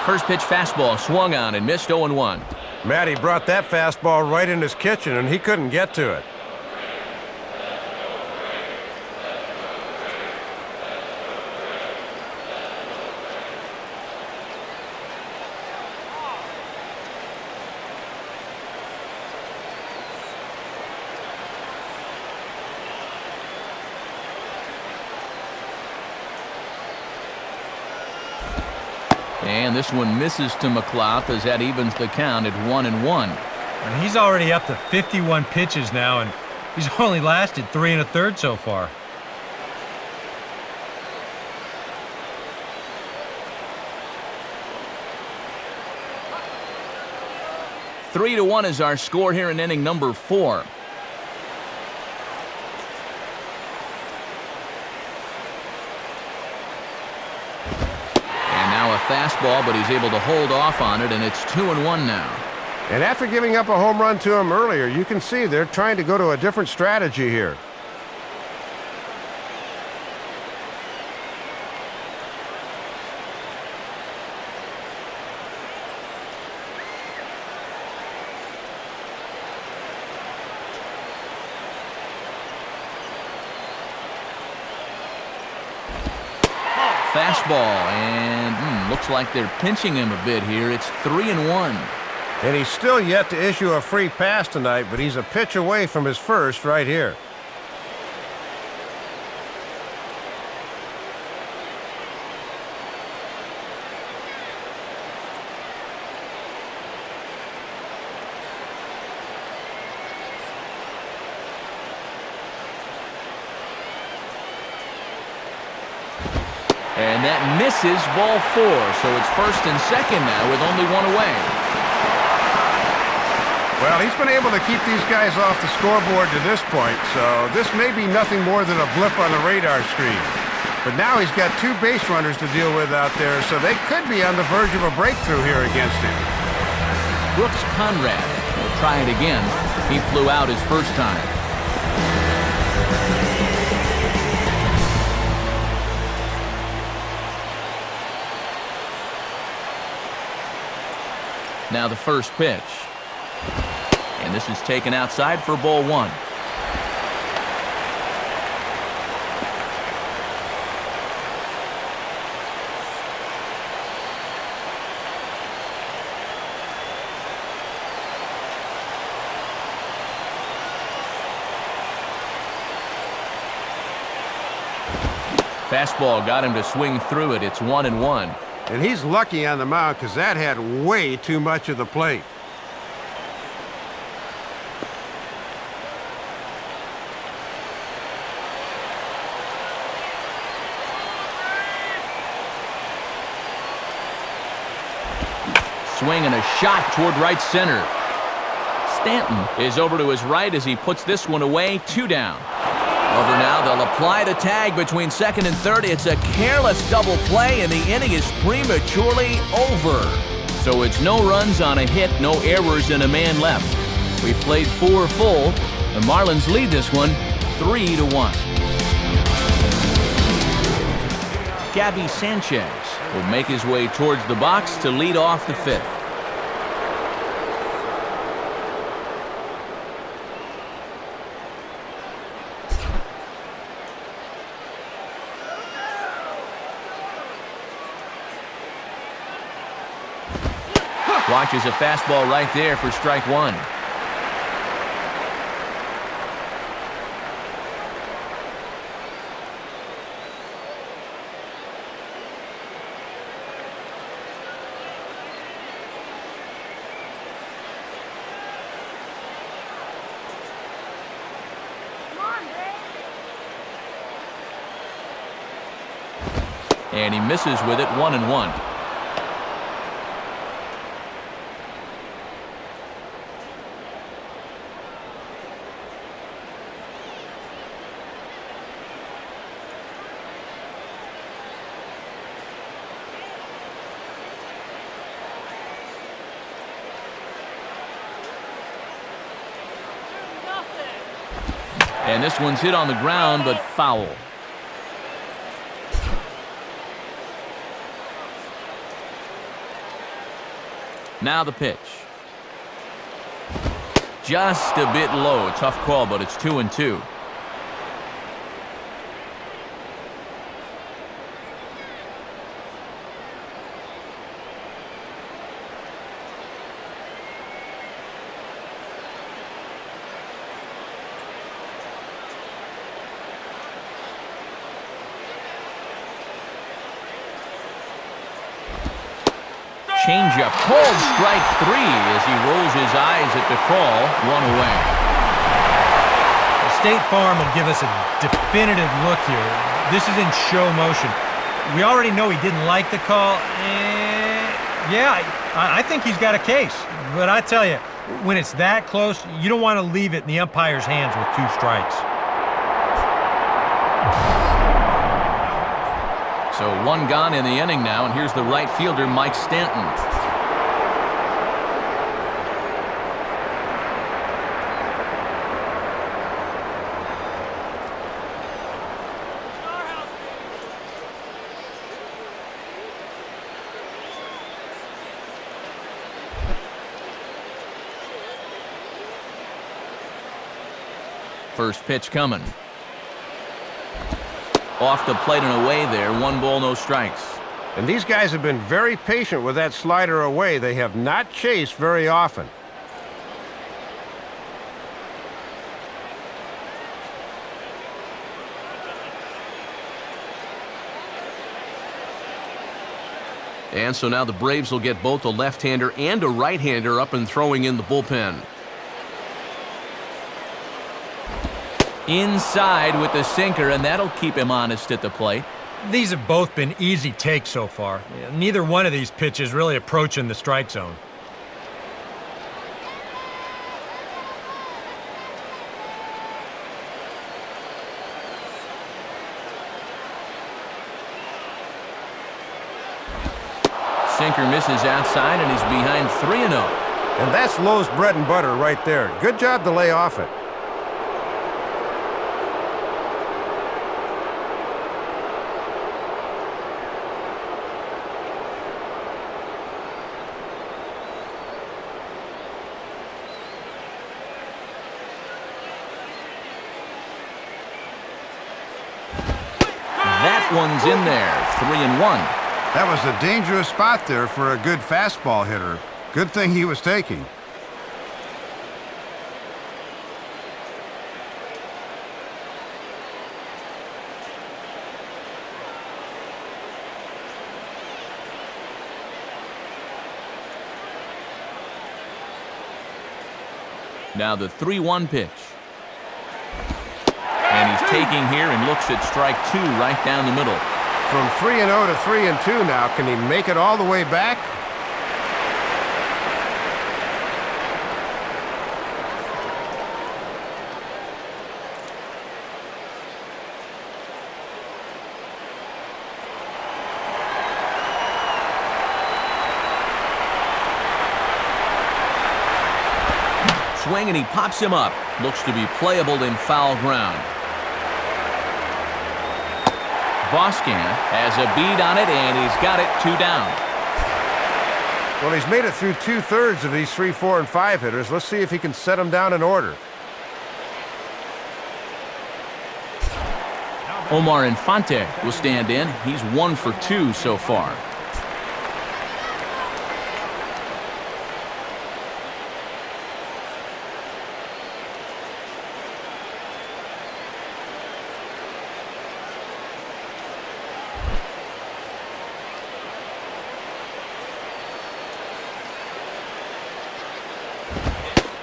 First pitch fastball swung on and missed 0-1. Matty brought that fastball right in his kitchen, and he couldn't get to it. And this one misses to McLouth as that evens the count at 1-1. And he's already up to 51 pitches now, and he's only lasted 3 1/3 so far. Three to 1 is our score here in inning number 4. fastball, but he's able to hold off on it, and it's 2-1 now. And after giving up a home run to him earlier, you can see they're trying to go to a different strategy here. Fastball, and looks like they're pinching him a bit here. It's 3-1. And he's still yet to issue a free pass tonight, but he's a pitch away from his first right here. And that misses, ball 4. So it's first and second now with only one away. Well, he's been able to keep these guys off the scoreboard to this point, so this may be nothing more than a blip on the radar screen. But now he's got 2 base runners to deal with out there, so they could be on the verge of a breakthrough here against him. Brooks Conrad will try it again. He flew out his first time. Now the first pitch. And this is taken outside for ball 1. Fastball got him to swing through it. It's 1-1. And he's lucky on the mound because that had way too much of the plate. Swing and a shot toward right center. Stanton is over to his right as he puts this one away. 2 down. Over now, they'll apply the tag between second and third. It's a careless double play, and the inning is prematurely over. So it's no runs on a hit, no errors, and a man left. We played 4 full. The Marlins lead this one 3-1. Gabby Sanchez will make his way towards the box to lead off the 5th. Watches a fastball right there for strike 1. And he misses with it. 1-1. And this one's hit on the ground, but foul. Now the pitch. Just a bit low. Tough call, but it's 2-2. Changeup, called strike 3 as he rolls his eyes at the call. 1 away. State Farm will give us a definitive look here. This is in show motion. We already know he didn't like the call. Yeah, I think he's got a case. But I tell you, when it's that close, you don't want to leave it in the umpire's hands with 2 strikes. So one gone in the inning now, and here's the right fielder, Mike Stanton. First pitch coming. Off the plate and away there. 1 ball, no strikes. And these guys have been very patient with that slider away. They have not chased very often. And so now the Braves will get both a left-hander and a right-hander up and throwing in the bullpen. Inside with the sinker, and that'll keep him honest at the plate. These have both been easy takes so far. Neither one of these pitches really approaching the strike zone. Sinker misses outside, and he's behind 3-0. And that's Lowe's bread and butter right there. Good job to lay off it. That one's in there. 3-1. That was a dangerous spot there for a good fastball hitter. Good thing he was taking. Now the 3-1 pitch. And he's taking here and looks at strike 2 right down the middle. From 3-0 to 3-2 now. Can he make it all the way back? Swing, and he pops him up. Looks to be playable in foul ground. Boscan has a bead on it, and he's got it 2 down. Well, he's made it through 2/3 of these 3, 4, and 5 hitters. Let's see if he can set them down in order. Omar Infante will stand in. He's 1 for 2 so far.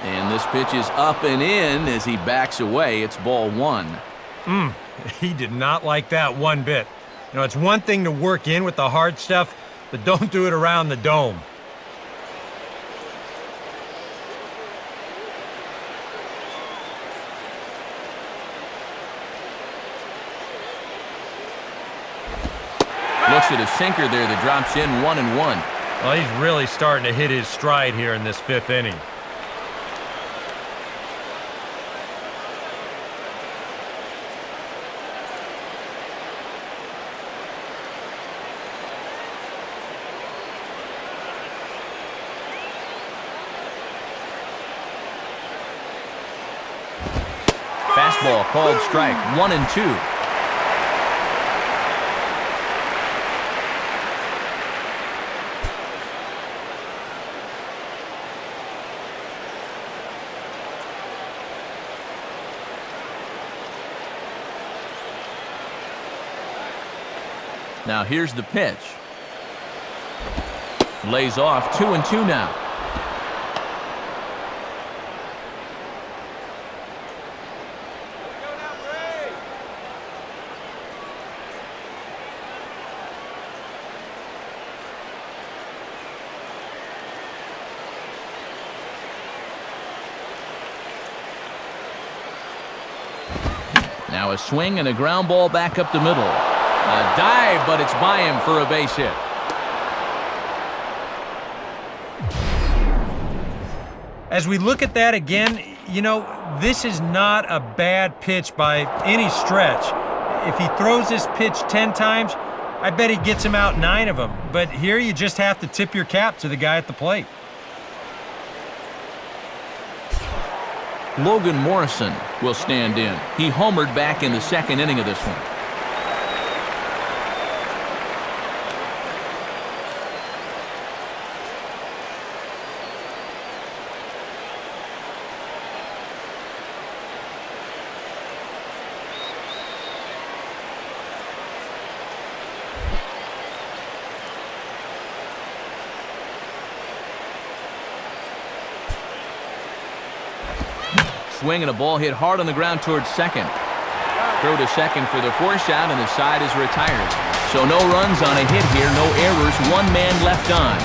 And this pitch is up and in as he backs away. It's ball 1. He did not like that one bit. You know, it's one thing to work in with the hard stuff, but don't do it around the dome. Looks at a sinker there that drops in 1-1. Well, he's really starting to hit his stride here in this 5th inning. Fastball called strike. 1-2. Now here's the pitch. Lays off. 2-2 now. Now a swing and a ground ball back up the middle. A dive, but it's by him for a base hit. As we look at that again, you know, this is not a bad pitch by any stretch. If he throws this pitch 10 times, I bet he gets him out 9 of them. But here you just have to tip your cap to the guy at the plate. Logan Morrison will stand in. He homered back in the second inning of this one. Swing and a ball hit hard on the ground towards second. Throw to second for the force out, and the side is retired. So no runs on a hit here, no errors, 1 man left on.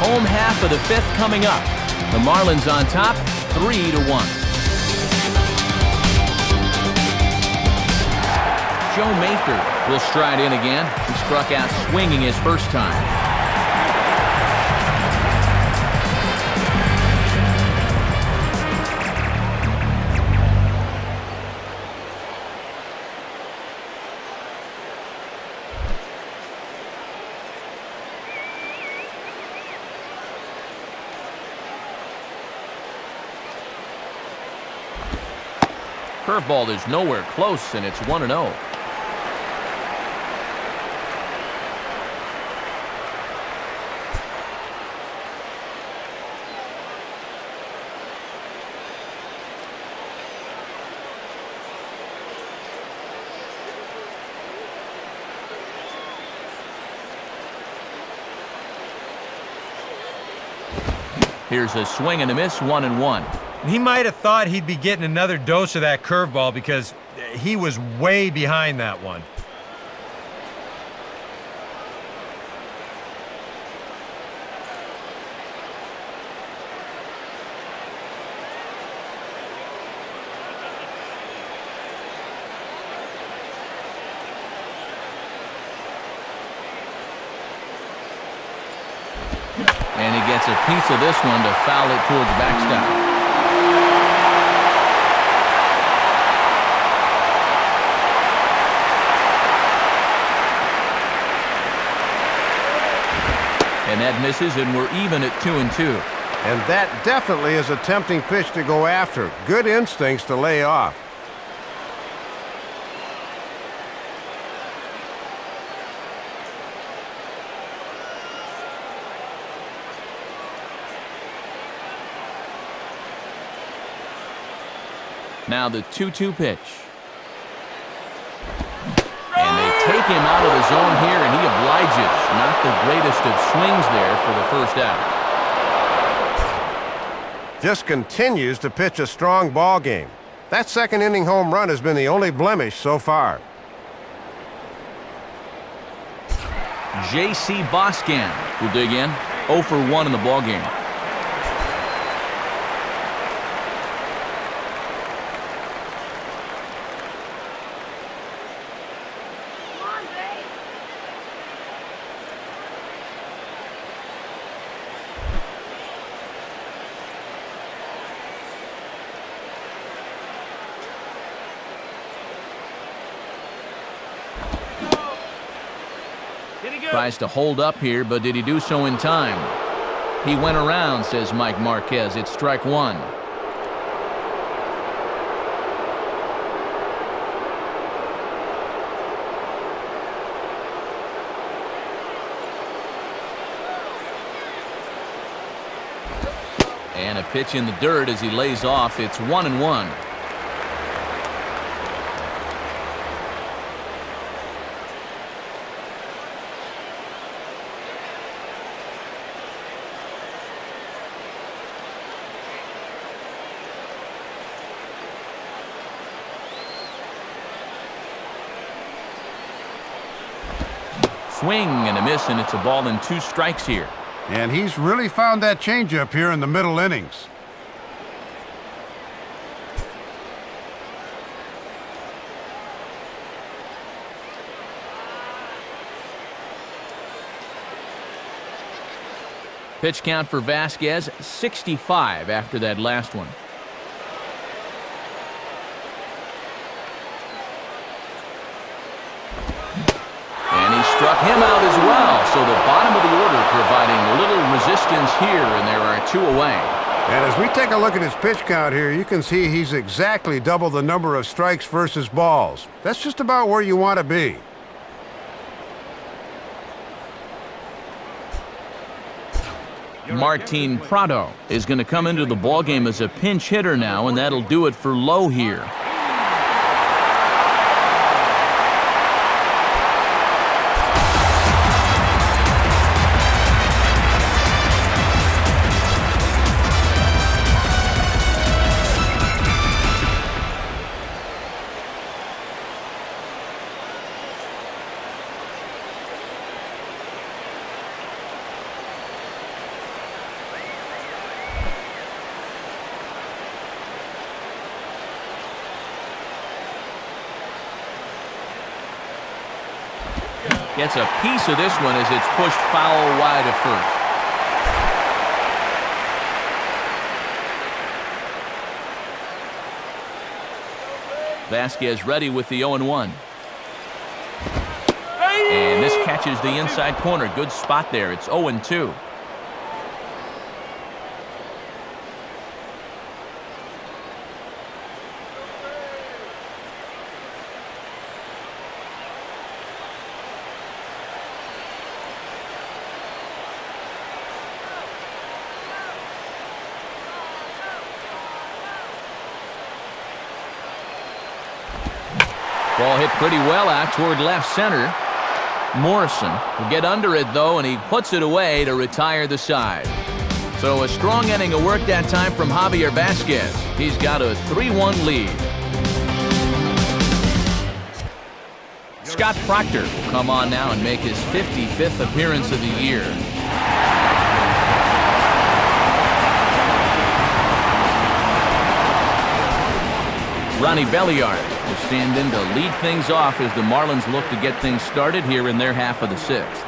Home half of the 5th coming up. The Marlins on top, 3-1. Joe Mather will stride in again. He struck out swinging his first time. Curveball is nowhere close, and it's 1-0. Here's a swing and a miss, 1-1. He might have thought he'd be getting another dose of that curveball because he was way behind that one. And he gets a piece of this one to foul it towards the backstop. And that misses, and we're even at 2-2. And that definitely is a tempting pitch to go after. Good instincts to lay off. Now the 2-2 pitch. And they take him out of the zone here, and he obliges. Not the greatest of swings there for the first out. Just continues to pitch a strong ball game. That second inning home run has been the only blemish so far. J.C. Boscan will dig in. 0 for 1 in the ball game. Tries to hold up here, but did he do so in time? He went around, says Mike Marquez. It's strike 1. And a pitch in the dirt as he lays off. It's 1-1. Swing and a miss, and it's a ball and 2 strikes here. And he's really found that changeup here in the middle innings. Pitch count for Vasquez, 65 after that last one. And he struck him out as well, so the bottom of the order providing little resistance here, and there are 2 away. And as we take a look at his pitch count here, you can see he's exactly double the number of strikes versus balls. That's just about where you want to be. Martin Prado is going to come into the ballgame as a pinch hitter now, and that'll do it for Lowe here. Gets a piece of this one as it's pushed foul wide of first. Vasquez ready with the 0-1. And this catches the inside corner. Good spot there. It's 0-2. Ball hit pretty well out toward left center. Morrison will get under it, though, and he puts it away to retire the side. So a strong inning of work that time from Javier Vasquez. He's got a 3-1 lead. Scott Proctor will come on now and make his 55th appearance of the year. Ronnie Belliard will stand in to lead things off as the Marlins look to get things started here in their half of the 6th.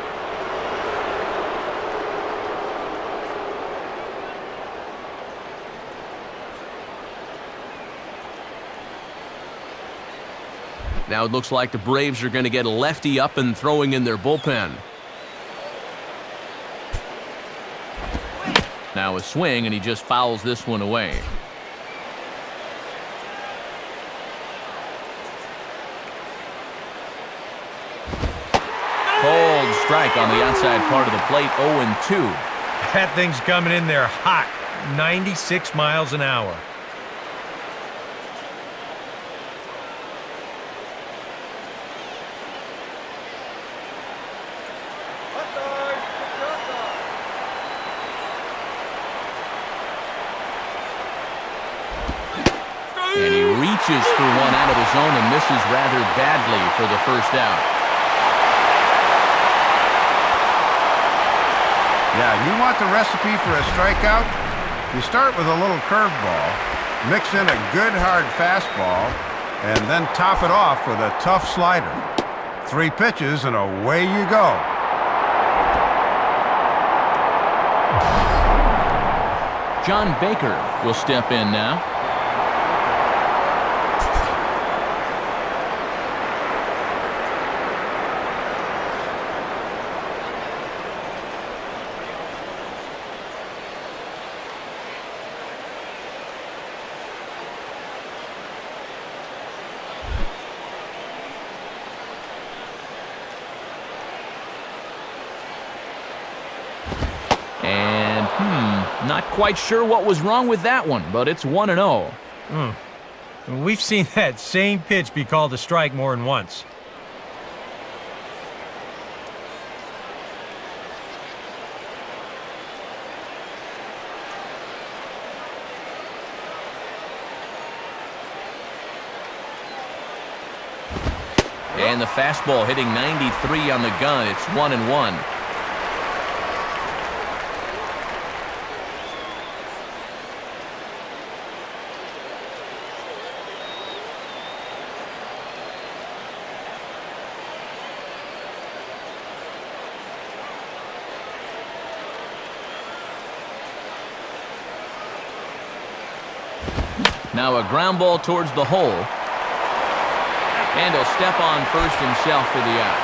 Now it looks like the Braves are going to get a lefty up and throwing in their bullpen. Now a swing, and he just fouls this one away. Cold strike on the outside part of the plate, 0-2. That thing's coming in there hot, 96 miles an hour. And he reaches for one out of the zone and misses rather badly for the first out. Yeah, you want the recipe for a strikeout? You start with a little curveball, mix in a good hard fastball, and then top it off with a tough slider. 3 pitches and away you go. John Baker will step in now. Not quite sure what was wrong with that one, but it's 1-0. We've seen that same pitch be called a strike more than once. And the fastball hitting 93 on the gun. It's 1-1. Now a ground ball towards the hole. And he'll step on first himself for the out.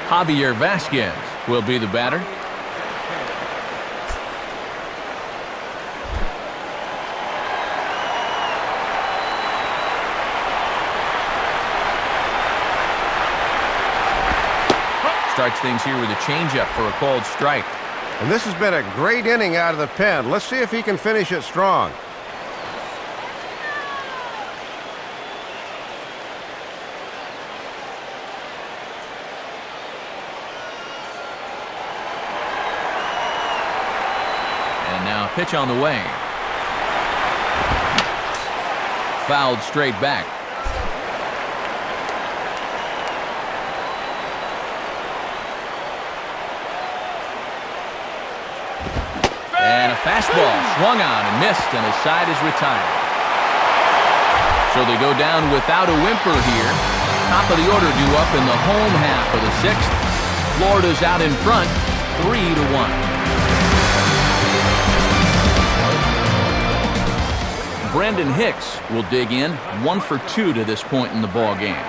Javier Vasquez will be the batter. Starts things here with a changeup for a called strike. And this has been a great inning out of the pen. Let's see if he can finish it strong. And now pitch on the way. Fouled straight back. And a fastball swung on and missed, and his side is retired. So they go down without a whimper here. Top of the order due up in the home half of the sixth. Florida's out in front, 3-1. Brendan Hicks will dig in, 1 for 2 to this point in the ball game.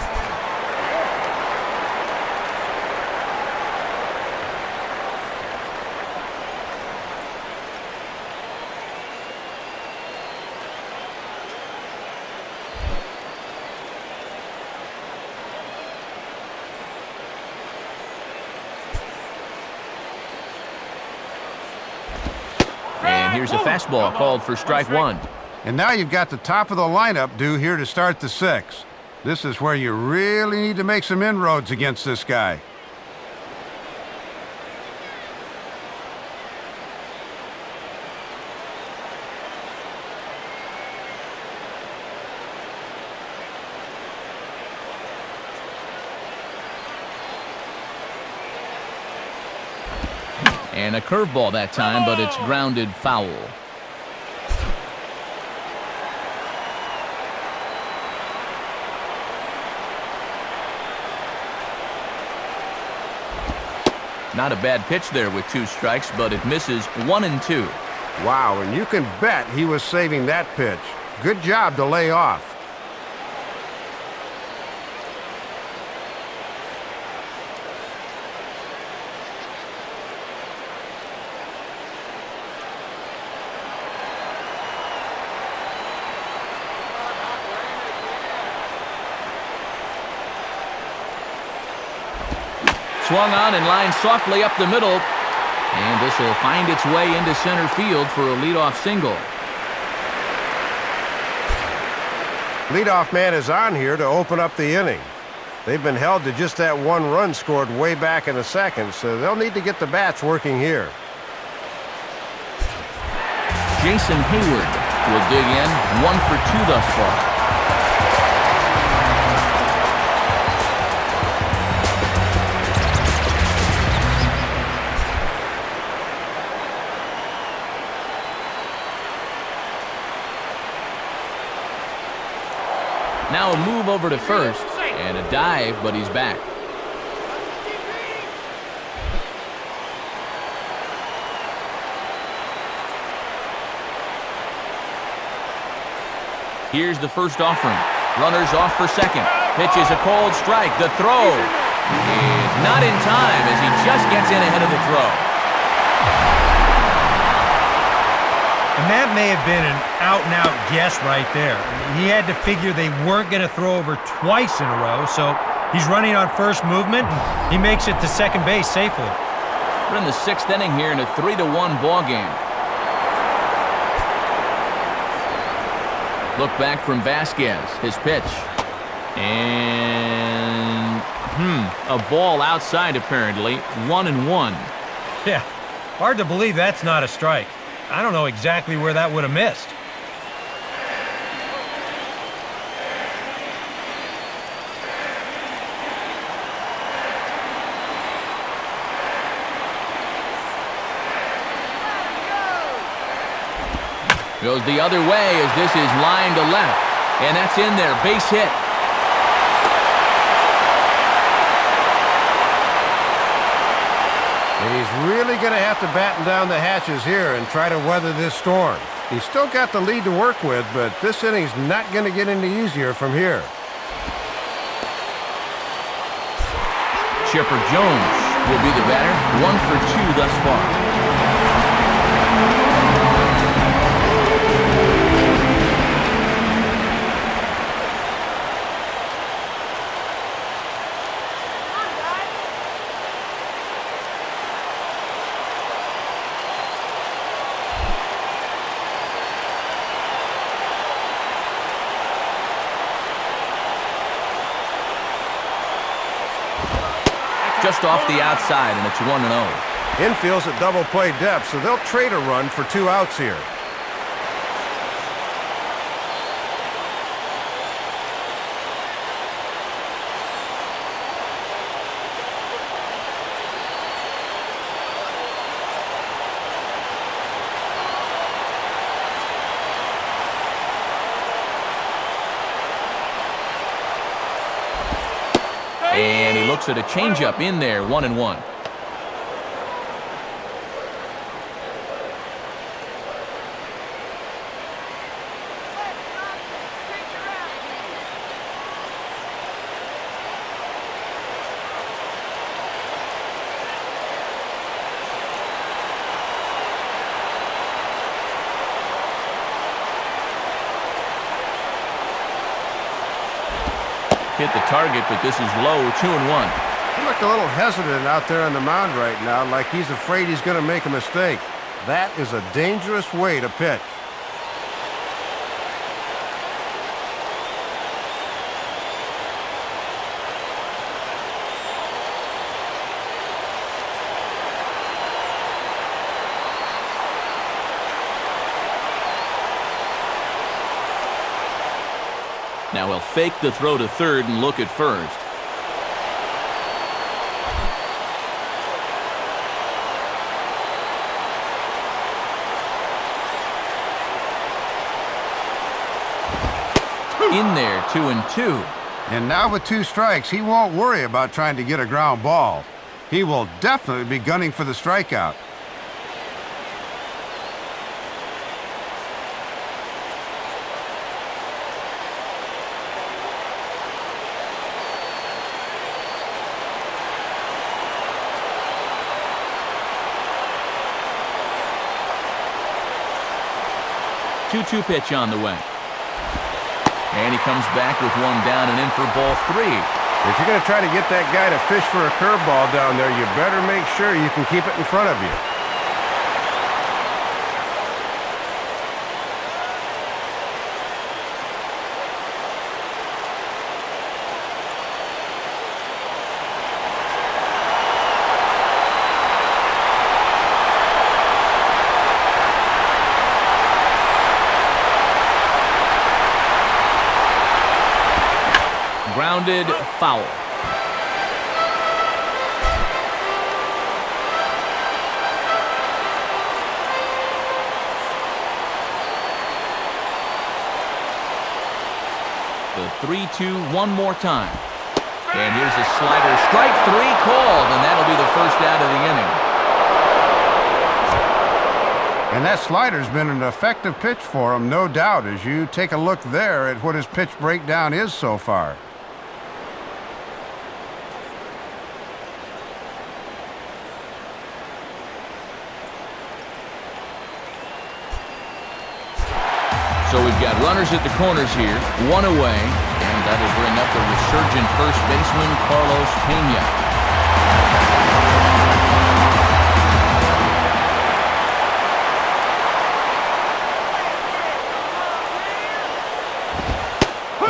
And here's a fastball called for strike one. And now you've got the top of the lineup due here to start the sixth. This is where you really need to make some inroads against this guy. And a curveball that time, but it's grounded foul. Not a bad pitch there with 2 strikes, but it misses 1 and 2. Wow, and you can bet he was saving that pitch. Good job to lay off. Swung on and lined softly up the middle. And this will find its way into center field for a leadoff single. Leadoff man is on here to open up the inning. They've been held to just that 1 run scored way back in the second, so they'll need to get the bats working here. Jason Hayward will dig in, 1 for 2 thus far. Now a move over to first, and a dive, but he's back. Here's the first offering. Runners off for second. Pitches a cold strike. The throw is not in time as he just gets in ahead of the throw. And that may have been an out-and-out guess right there. He had to figure they weren't going to throw over twice in a row, so he's running on first movement, and he makes it to second base safely. We're in the 6th inning here in a 3-1 ball game. Look back from Vasquez, his pitch. And, a ball outside apparently, 1-1. Yeah, hard to believe that's not a strike. I don't know exactly where that would have missed. Goes the other way as this is lined to left. And that's in there, base hit. really going to have to batten down the hatches here and try to weather this storm. He's still got the lead to work with, but this inning's not going to get any easier from here. Chipper Jones will be the batter, 1 for 2 thus far. Just off the outside, and it's 1-0. Infield's at double play depth, so they'll trade a run for 2 outs here. And he looks at a changeup in there, 1-1. Hit the target, but this is low, 2-1. He looked a little hesitant out there on the mound right now, like he's afraid he's going to make a mistake. That is a dangerous way to pitch. Now he'll fake the throw to third and look at first. In there, 2-2. And now with 2 strikes, he won't worry about trying to get a ground ball. He will definitely be gunning for the strikeout. Two pitch on the way. And he comes back with 1 down and in for ball 3. If you're going to try to get that guy to fish for a curveball down there, you better make sure you can keep it in front of you. Grounded foul. The 3-2 one more time. And here's a slider. Strike 3 called, and that'll be the first out of the inning. And that slider's been an effective pitch for him, no doubt, as you take a look there at what his pitch breakdown is so far. So we've got runners at the corners here, 1 away, and that'll bring up the resurgent first baseman, Carlos Pena.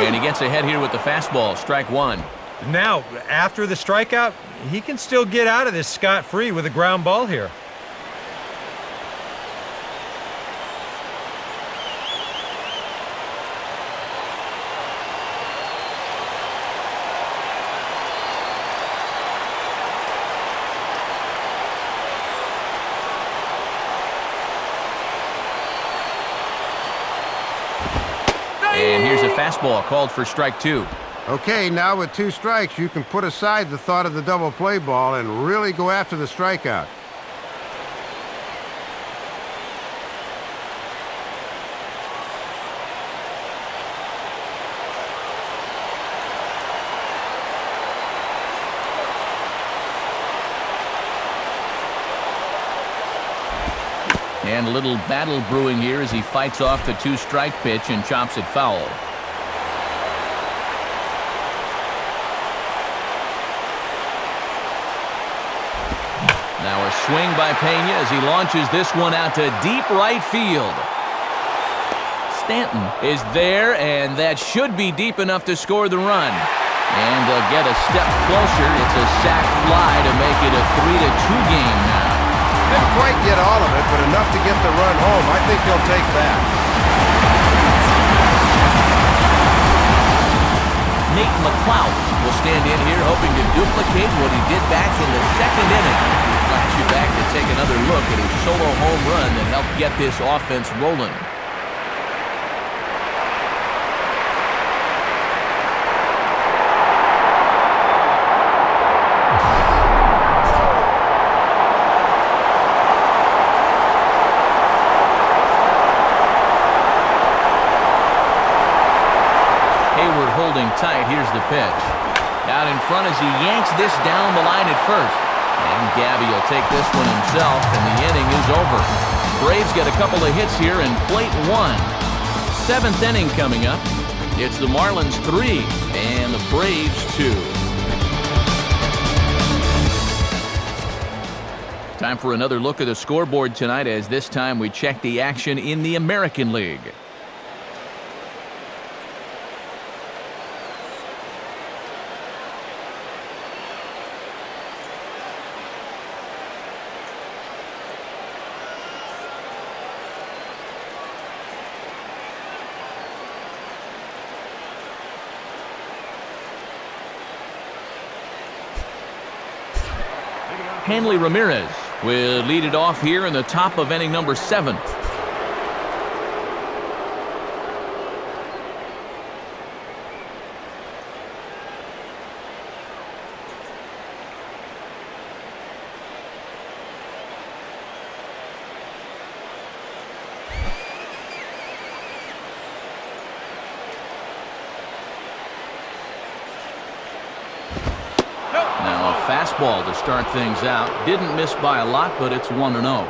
And he gets ahead here with the fastball, strike 1. Now, after the strikeout, he can still get out of this scot-free with a ground ball here. And here's a fastball called for strike 2. Okay, now with 2 strikes, you can put aside the thought of the double play ball and really go after the strikeout. And a little battle brewing here as he fights off the 2-strike pitch and chops it foul. Now a swing by Pena as he launches this one out to deep right field. Stanton is there, and that should be deep enough to score the run. And they'll get a step closer. It's a sac fly to make it a 3-2 game now. Didn't quite get all of it, but enough to get the run home. I think he'll take that. Nate McLeod will stand in here hoping to duplicate what he did back in the second inning. He flash you back to take another look at his solo home run that helped get this offense rolling. Tight. Here's the pitch. Out in front as he yanks this down the line at first. And Gabby will take this one himself, and the inning is over. Braves get a couple of hits here in plate 1. 7th inning coming up. It's the Marlins 3 and the Braves 2. Time for another look at the scoreboard tonight, as this time we check the action in the American League. Hanley Ramirez will lead it off here in the top of inning number 7. Fastball to start things out. Didn't miss by a lot, but it's 1-0.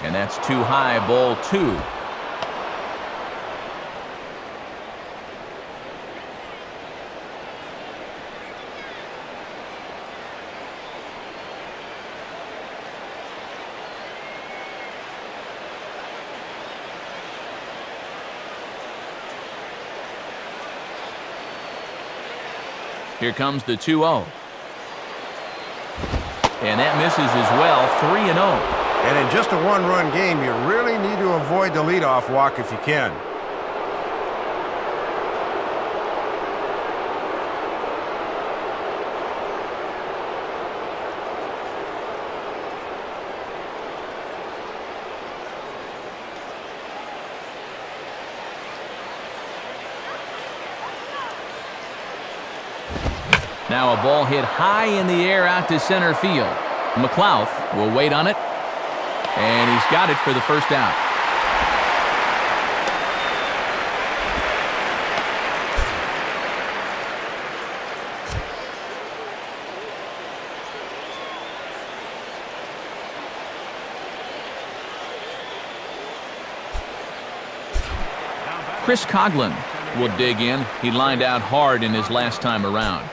And that's too high, ball 2. Here comes the 2-0. And that misses as well, 3-0. And in just a one-run game, you really need to avoid the leadoff walk if you can. Now a ball hit high in the air out to center field. McLeod will wait on it, and he's got it for the first out. Chris Coughlin will dig in. He lined out hard in his last time around.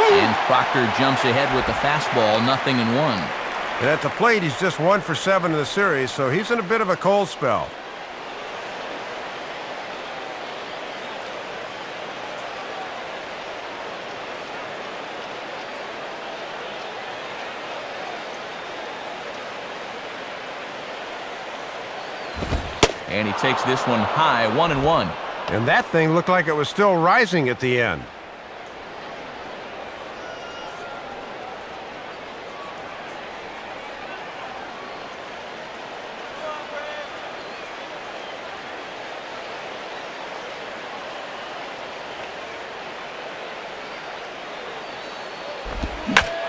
And Proctor jumps ahead with the fastball, 0-1. And at the plate, he's just 1 for 7 in the series, so he's in a bit of a cold spell. And he takes this one high, 1-1. And that thing looked like it was still rising at the end.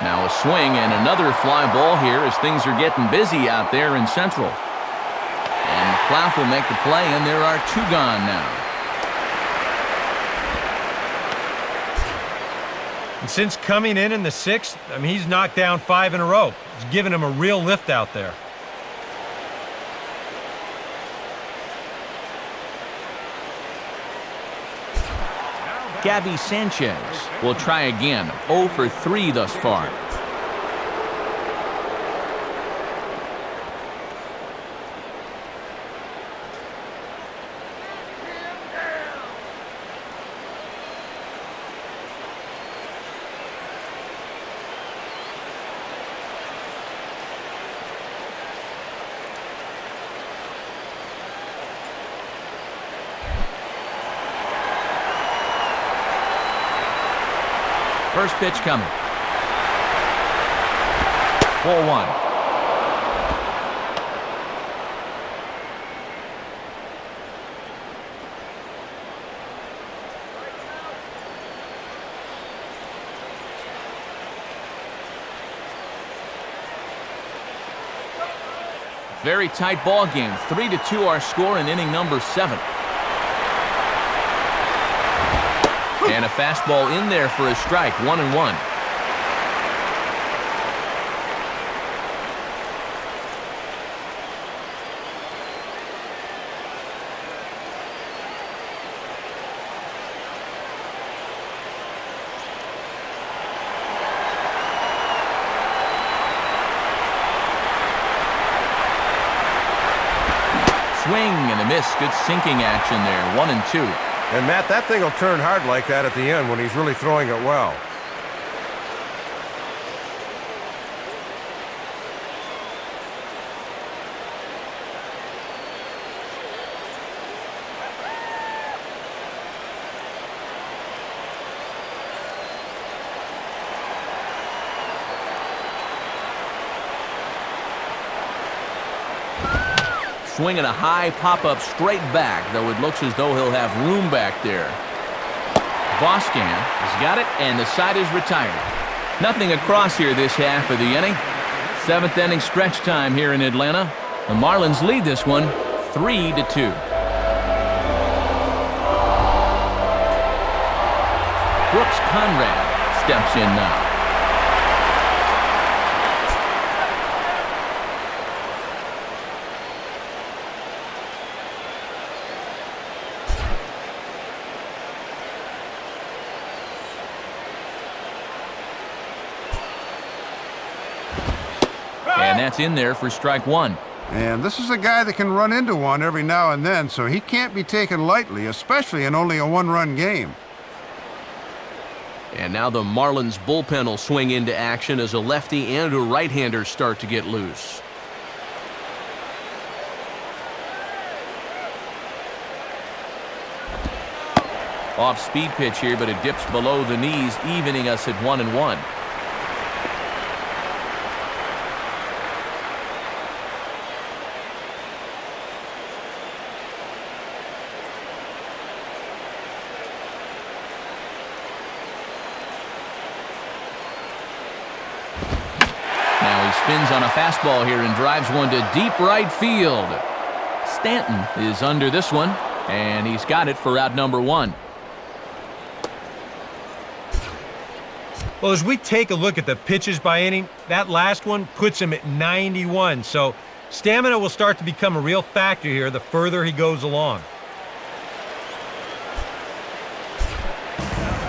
Now a swing and another fly ball here as things are getting busy out there in Central. And McClough will make the play, and there are 2 gone now. And since coming in the 6th, I mean, he's knocked down 5 in a row. It's given him a real lift out there. Gabby Sanchez will try again. 0 for 3 thus far. First pitch coming. 4-1. Very tight ball game. 3-2 our score in inning number 7. And a fastball in there for a strike, 1-1. Swing and a miss. Good sinking action there, 1-2. And, Matt, that thing will turn hard like that at the end when he's really throwing it well. Swinging a high pop-up straight back, though it looks as though he'll have room back there. Boscan has got it, and the side is retired. Nothing across here this half of the inning. 7th inning stretch time here in Atlanta. The Marlins lead this one 3-2. Brooks Conrad steps in now. And that's in there for strike 1. And this is a guy that can run into one every now and then, so he can't be taken lightly, especially in only a 1-run game. And now the Marlins bullpen will swing into action as a lefty and a right-hander start to get loose. Off-speed pitch here, but it dips below the knees, evening us at 1-1. Spins on a fastball here and drives one to deep right field. Stanton is under this one, and he's got it for out number 1. Well, as we take a look at the pitches by inning, that last one puts him at 91. So stamina will start to become a real factor here the further he goes along.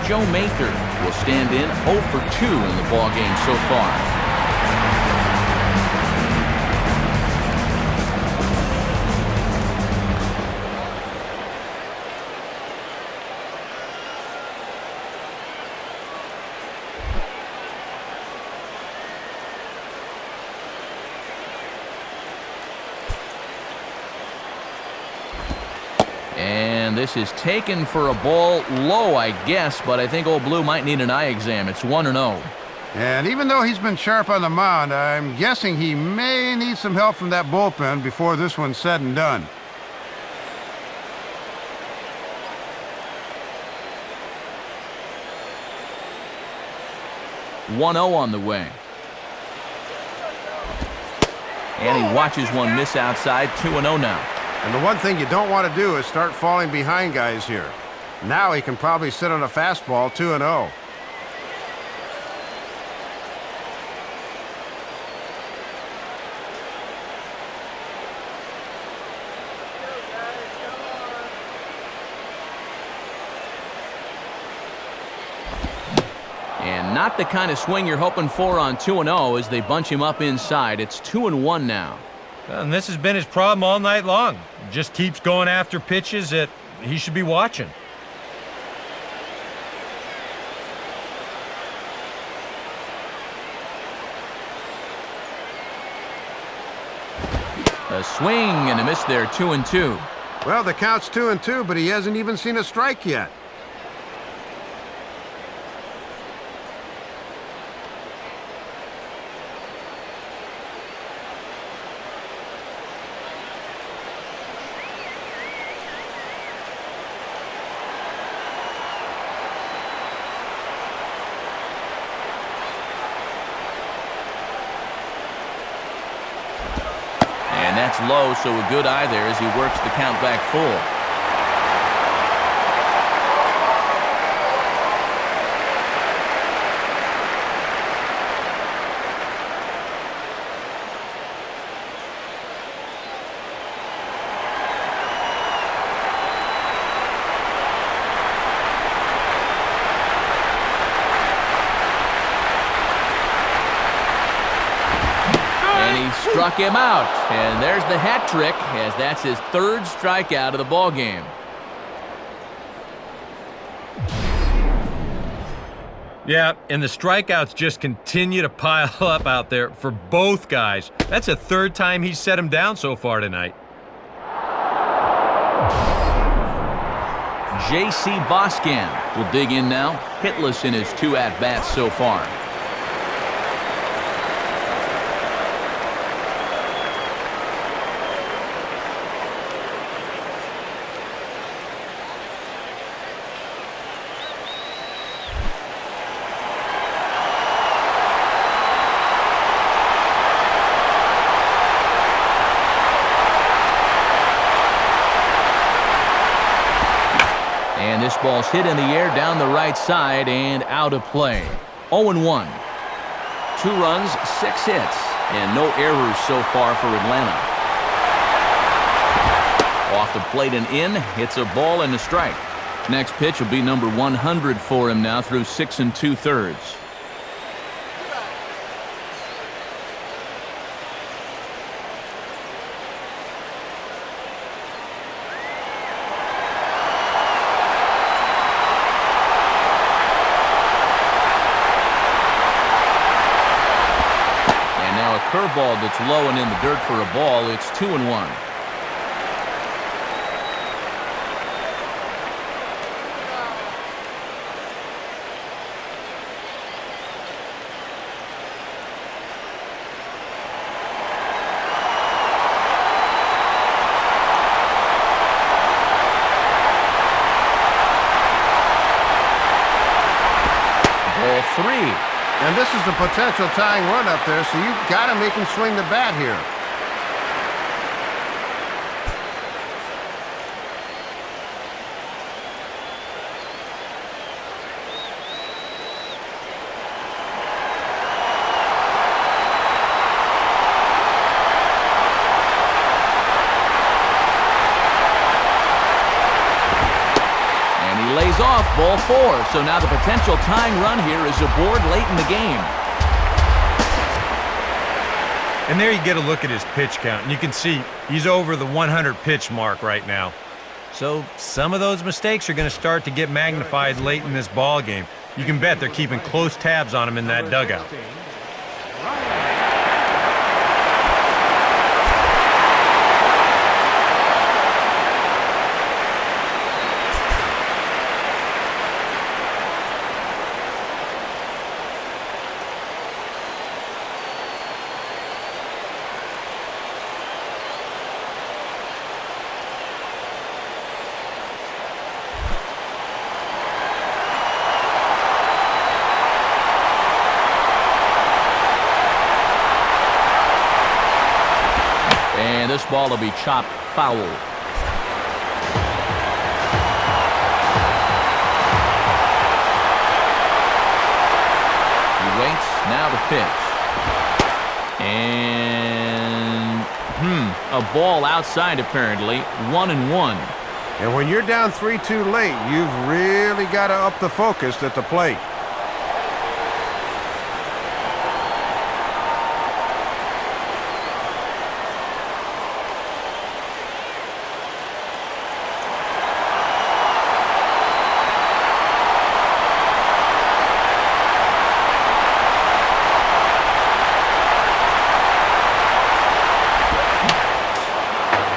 Joe Mather will stand in 0 for 2 in the ballgame so far. And this is taken for a ball low, I guess, but I think Old Blue might need an eye exam. It's 1-0. And even though he's been sharp on the mound, I'm guessing he may need some help from that bullpen before this one's said and done. .1-0 on the way. And he watches one miss outside. 2-0 now. And the one thing you don't want to do is start falling behind guys here. Now he can probably sit on a fastball. 2-0. And not the kind of swing you're hoping for on 2-0 as they bunch him up inside. It's 2-1 now. And this has been his problem all night long. Just keeps going after pitches that he should be watching. A swing and a miss there. 2-2. Well, the count's 2-2, but he hasn't even seen a strike yet. That's low, so a good eye there as he works the count back full. Struck him out, and there's the hat trick as that's his third strikeout of the ball game. Yeah, and the strikeouts just continue to pile up out there for both guys. That's the third time he's set him down so far tonight. J.C. Boscan will dig in now, hitless in his 2 at-bats so far. And this ball's hit in the air down the right side and out of play. 0-1. 2 runs, 6 hits, and no errors so far for Atlanta. Off the plate and in, hits a ball and a strike. Next pitch will be number 100 for him now through 6 2/3. Curveball that's low and in the dirt for a ball. It's 2-1. Ball 3. And this is the potential tying run up there, so you've got to make him swing the bat here. Lays off, ball 4. So now the potential tying run here is aboard late in the game. And there you get a look at his pitch count, and you can see he's over the 100 pitch mark right now. So some of those mistakes are going to start to get magnified late in this ball game. You can bet they're keeping close tabs on him in that dugout. And this ball will be chopped foul. He waits, now the pitch. And, a ball outside apparently, 1-1. And when you're down 3-2 late, you've really got to up the focus at the plate.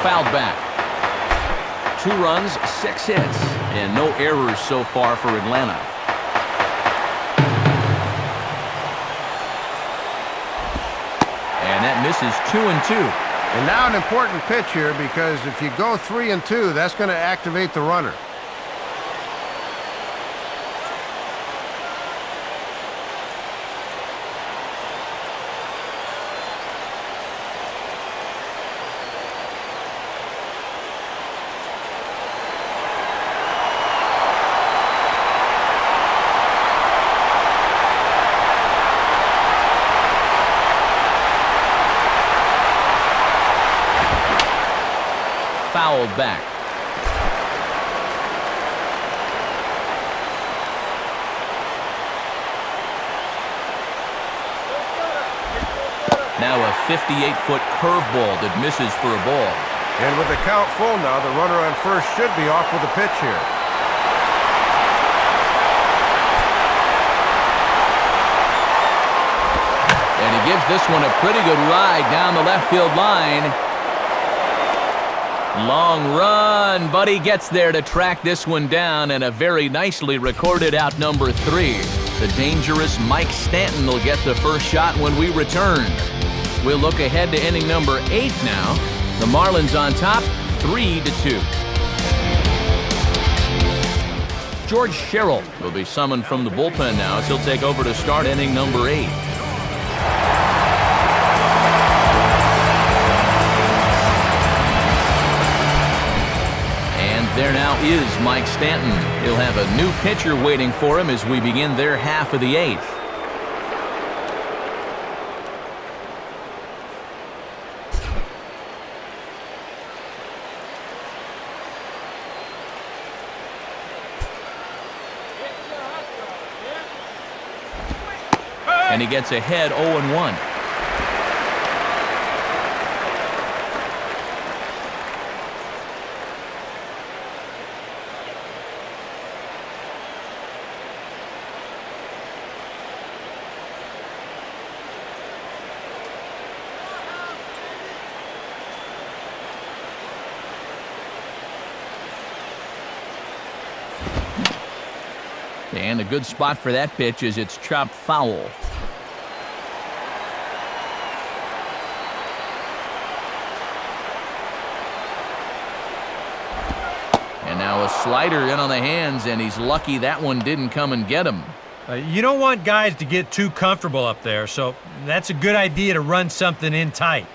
Fouled back. 2 runs, 6 hits, and no errors so far for Atlanta. And that misses 2-2. And now an important pitch here, because if you go 3-2, that's going to activate the runner. Fouled back. Now a 58-foot curveball that misses for a ball. And with the count full now, the runner on first should be off with a pitch here. And he gives this one a pretty good ride down the left field line. Long run, but he gets there to track this one down, and a very nicely recorded out number 3. The dangerous Mike Stanton will get the first shot when we return. We'll look ahead to inning number 8 now. The Marlins on top, 3-2. George Sherrill will be summoned from the bullpen now as he'll take over to start inning number 8. There now is Mike Stanton. He'll have a new pitcher waiting for him as we begin their half of the 8th. And he gets ahead 0-1. And a good spot for that pitch is it's chopped foul. And now a slider in on the hands, and he's lucky that one didn't come and get him. You don't want guys to get too comfortable up there, so that's a good idea to run something in tight.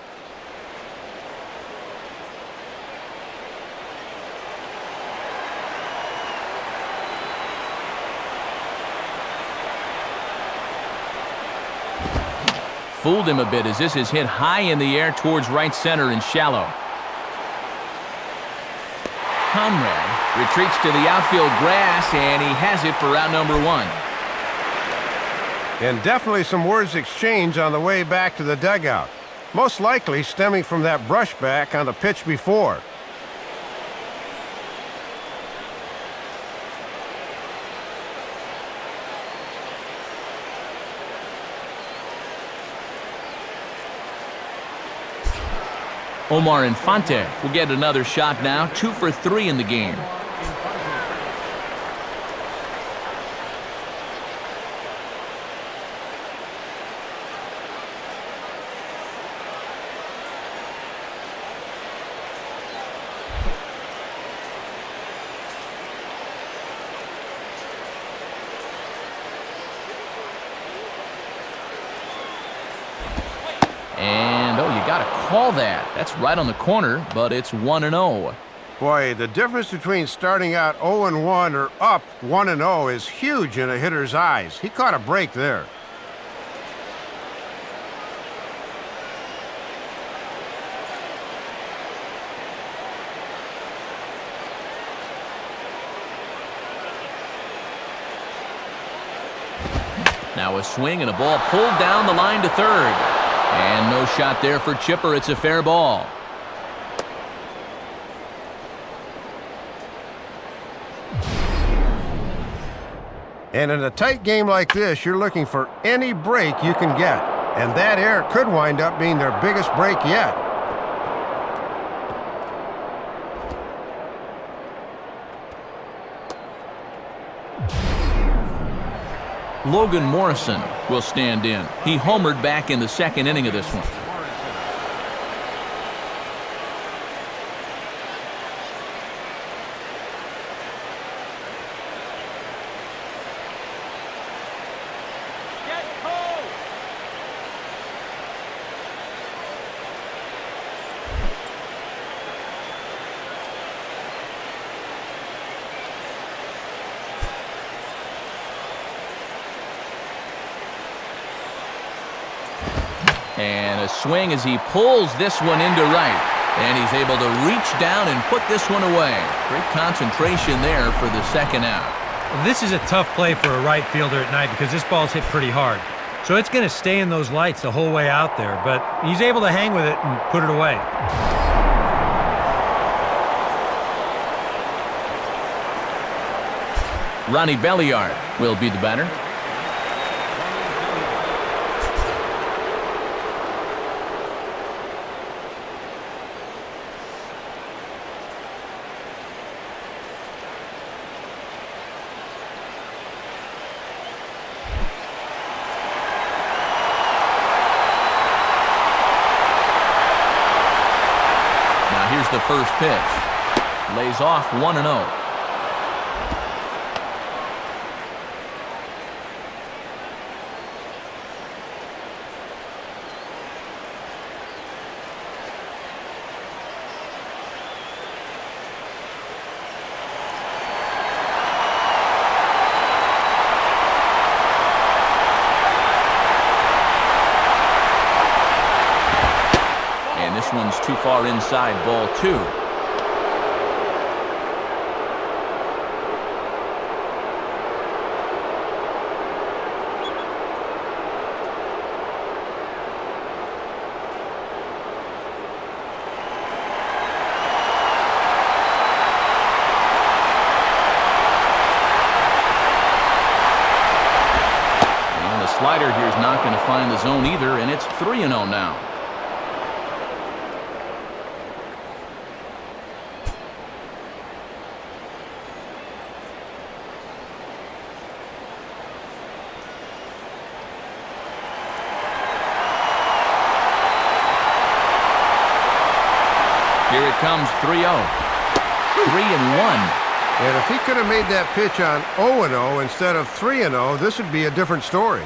Fooled him a bit as this is hit high in the air towards right center and shallow. Conrad retreats to the outfield grass, and he has it for out number 1. And definitely some words exchanged on the way back to the dugout. Most likely stemming from that brushback on the pitch before. Omar Infante will get another shot now, 2 for 3 in the game. And, oh, you got to call that. That's right on the corner, but it's 1-0. Boy, the difference between starting out 0-1 or up 1-0 is huge in a hitter's eyes. He caught a break there. Now a swing and a ball pulled down the line to third. And no shot there for Chipper. It's a fair ball. And in a tight game like this, you're looking for any break you can get. And that error could wind up being their biggest break yet. Logan Morrison will stand in. He homered back in the second inning of this one. And a swing as he pulls this one into right. And he's able to reach down and put this one away. Great concentration there for the second out. This is a tough play for a right fielder at night because this ball's hit pretty hard. So it's going to stay in those lights the whole way out there, but he's able to hang with it and put it away. Ronnie Belliard will be the batter. Here's the first pitch. Lays off 1-0. This one's too far inside, ball 2. And the slider here is not going to find the zone either, and it's 3-0 now. Here it comes, 3-0. 3-1. And if he could have made that pitch on 0-0 instead of 3-0, this would be a different story.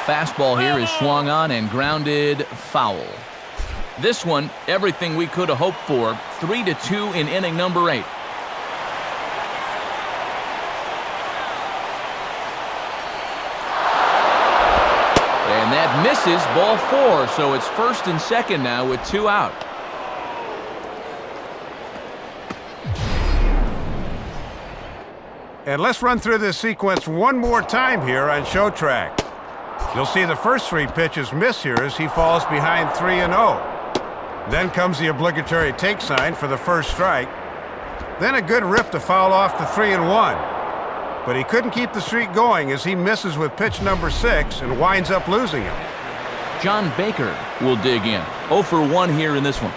Fastball here is swung on and grounded foul. This one, everything we could have hoped for. 3-2 in inning number 8. And that misses, ball 4, so it's first and second now with 2 out. And let's run through this sequence one more time here on Show Track. You'll see the first 3 pitches miss here as he falls behind 3-0. Then comes the obligatory take sign for the first strike. Then a good rip to foul off the 3-1. But he couldn't keep the streak going as he misses with pitch number 6 and winds up losing him. John Baker will dig in. 0 for 1 here in this one.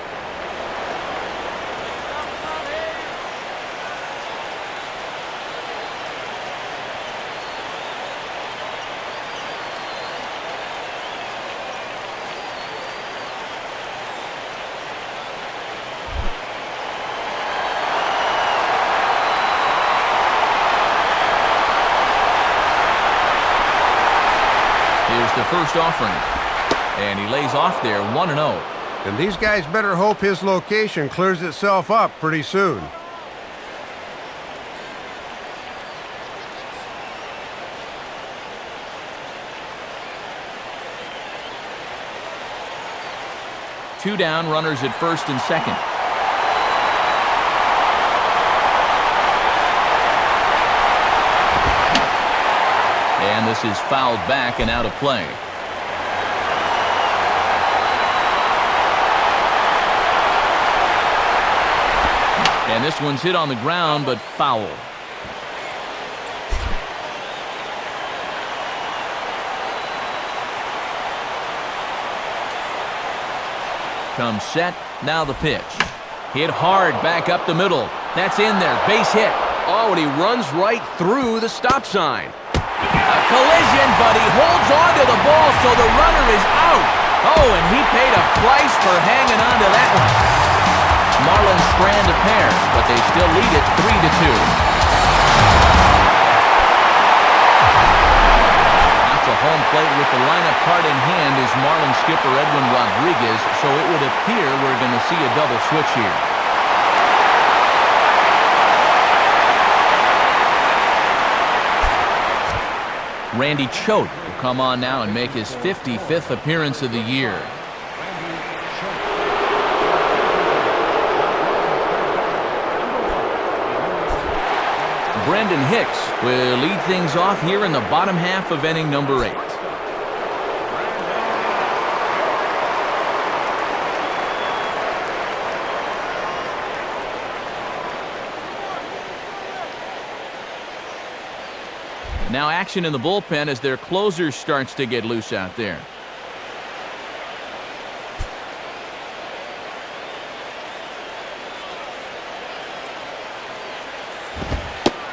first offering. And he lays off there 1-0. And these guys better hope his location clears itself up pretty soon. Two down, runners at first and second. And this is fouled back and out of play. And this one's hit on the ground, but foul. Comes set, now the pitch. Hit hard back up the middle. That's in there, base hit. Oh, and he runs right through the stop sign. A collision, but he holds on to the ball, so the runner is out. Oh, and he paid a price for hanging on to that one. Marlins strand a pair, but they still lead it 3-2. Home plate with the lineup card in hand is Marlins skipper Edwin Rodriguez, so it would appear we're going to see a double switch here. Randy Choate will come on now and make his 55th appearance of the year. Brendan Hicks will lead things off here in the bottom half of inning number 8. Now action in the bullpen as their closer starts to get loose out there.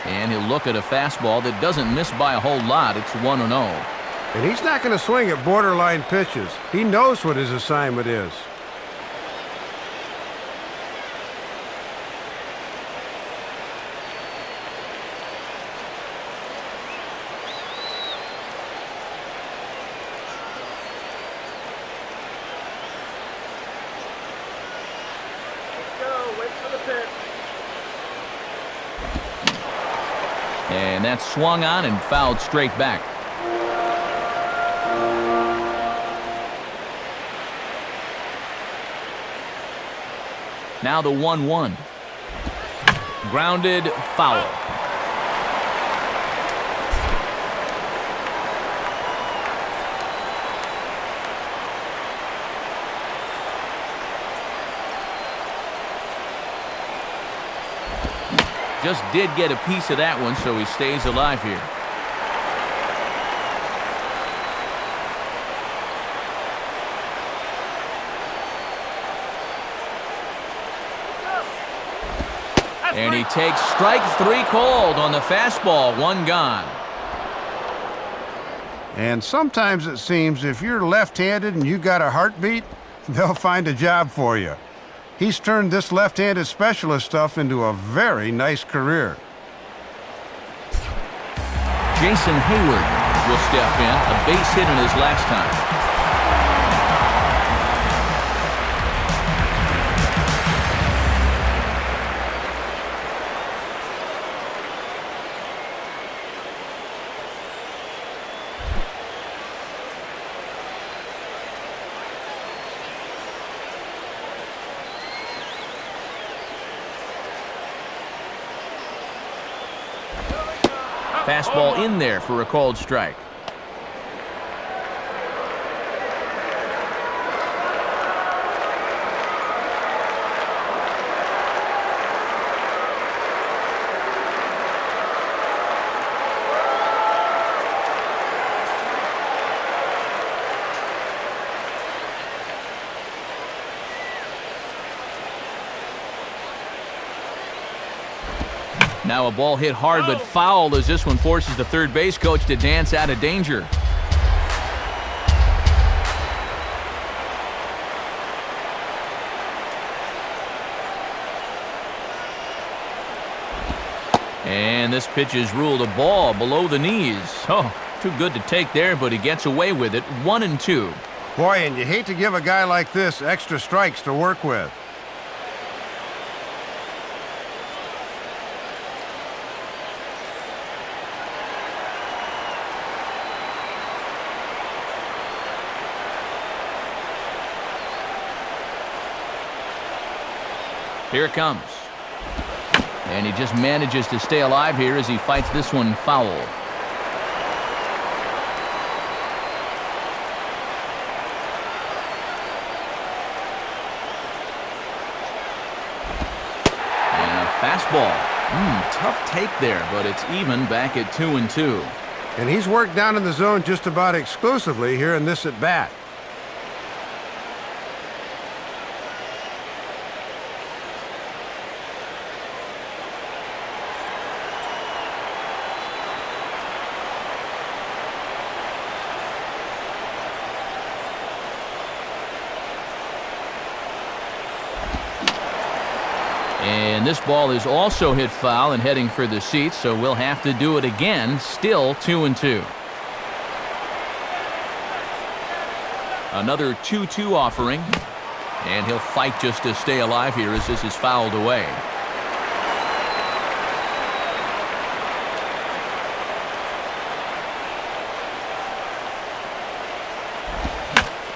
And he'll look at a fastball that doesn't miss by a whole lot. It's 1-0. And he's not going to swing at borderline pitches. He knows what his assignment is. And that's swung on and fouled straight back. Now the 1-1. Grounded, foul. Just did get a piece of that one, so he stays alive here. And he takes strike 3 called on the fastball, 1 gone. And sometimes it seems if you're left-handed and you got a heartbeat, they'll find a job for you. He's turned this left-handed specialist stuff into a very nice career. Jason Hayward will step in, a base hit in his last time. Fastball in there for a called strike. Now a ball hit hard but foul as this one forces the third base coach to dance out of danger. And this pitch is ruled a ball below the knees. Oh, Too good to take there, but he gets away with it. 1-2. Boy, and you hate to give a guy like this extra strikes to work with. Here it comes. And he just manages to stay alive here as he fights this one foul. And a fastball. Tough take there, but it's even back at 2-2. And he's worked down in the zone just about exclusively here in this at-bat. And this ball is also hit foul and heading for the seats, so we'll have to do it again. Still 2-2. Another 2-2 offering. And he'll fight just to stay alive here as this is fouled away.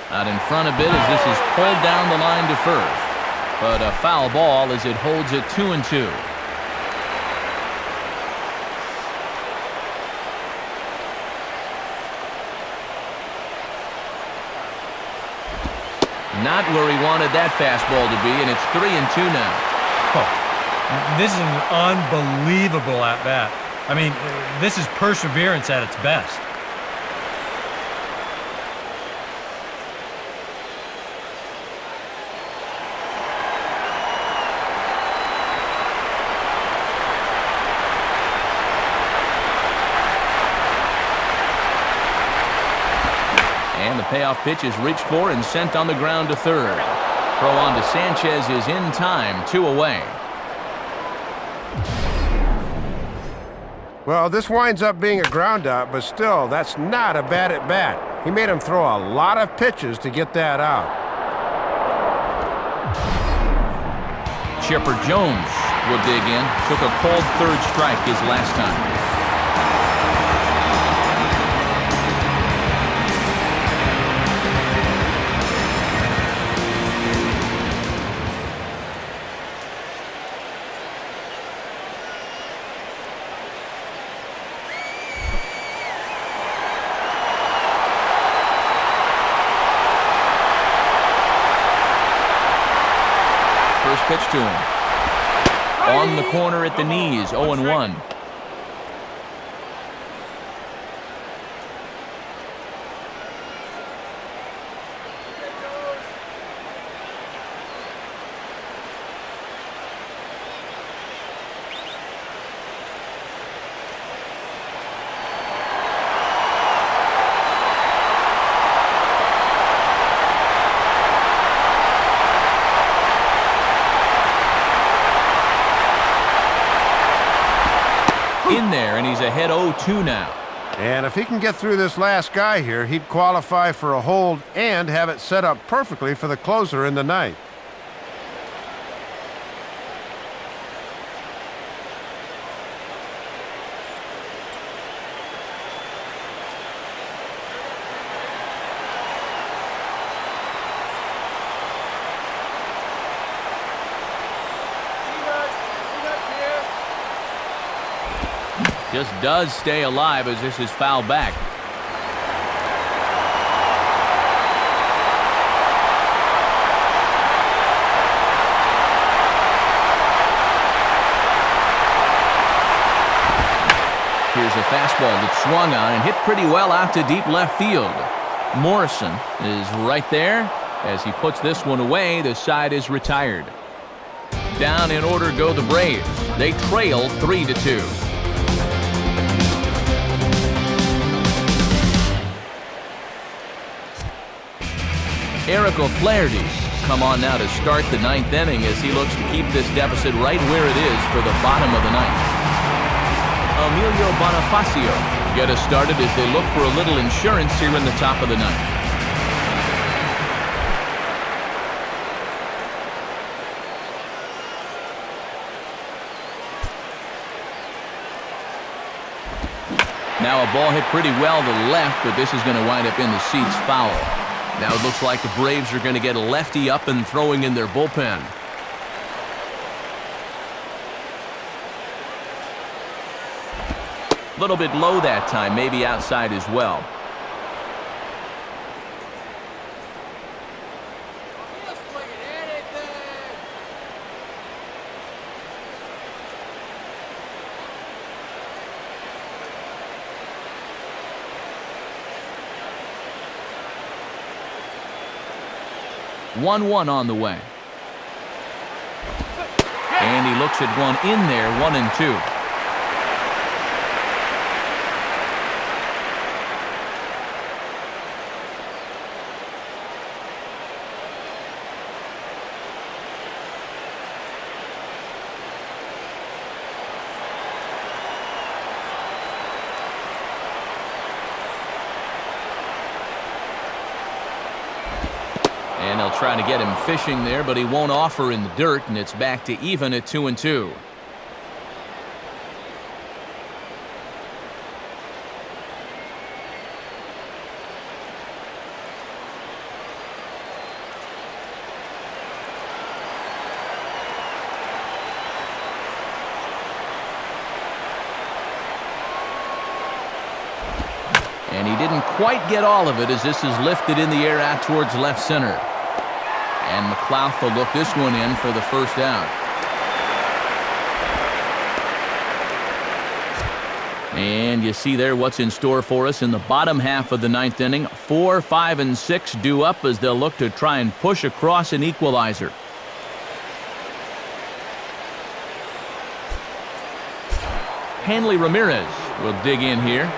Out in front a bit as this is pulled down the line to first. But a foul ball as it holds it 2-2. Not where he wanted that fastball to be, and it's 3-2 now. Oh, this is an unbelievable at-bat. I mean, this is perseverance at its best. And the payoff pitch is reached for and sent on the ground to third. Throw on to Sanchez is in time, 2 away. Well, this winds up being a ground out, but still, that's not a bad at-bat. He made him throw a lot of pitches to get that out. Chipper Jones will dig in. Took a cold third strike his last time. First pitch to him. On the corner at the knees, 0-1. In there, and he's ahead 0-2 now. And if he can get through this last guy here, he'd qualify for a hold and have it set up perfectly for the closer in the ninth. Just does stay alive as this is fouled back. Here's a fastball that swung on and hit pretty well out to deep left field. Morrison is right there. As he puts this one away, the side is retired. Down in order go the Braves. They trail 3-2. Eric O'Flaherty's come on now to start the ninth inning as he looks to keep this deficit right where it is for the bottom of the ninth. Emilio Bonifacio get us started as they look for a little insurance here in the top of the ninth. Now a ball hit pretty well to the left, but this is going to wind up in the seats foul. Now it looks like the Braves are going to get a lefty up and throwing in their bullpen. A little bit low that time, maybe outside as well. One on the way. And he looks at one in there, 1-2. And they'll try to get him fishing there, but he won't offer in the dirt, and it's back to even at 2-2. And he didn't quite get all of it as this is lifted in the air out towards left center. And McLeod will look this one in for the first out. And you see there what's in store for us in the bottom half of the ninth inning. 4, 5, and 6 due up as they'll look to try and push across an equalizer. Hanley Ramirez will dig in here.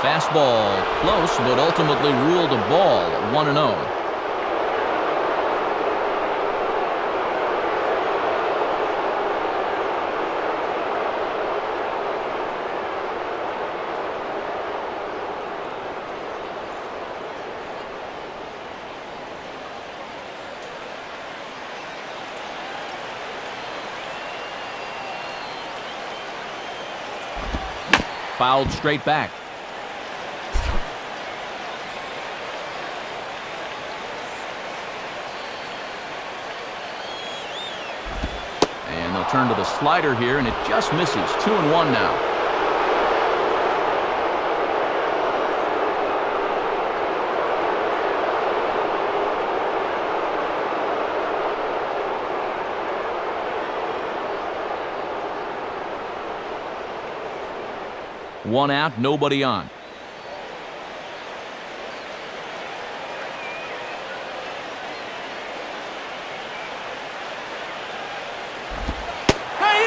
Fastball close, but ultimately ruled a ball, 1-0. Fouled straight back. Turn to the slider here, and it just misses. 2-1 now. One out, nobody on.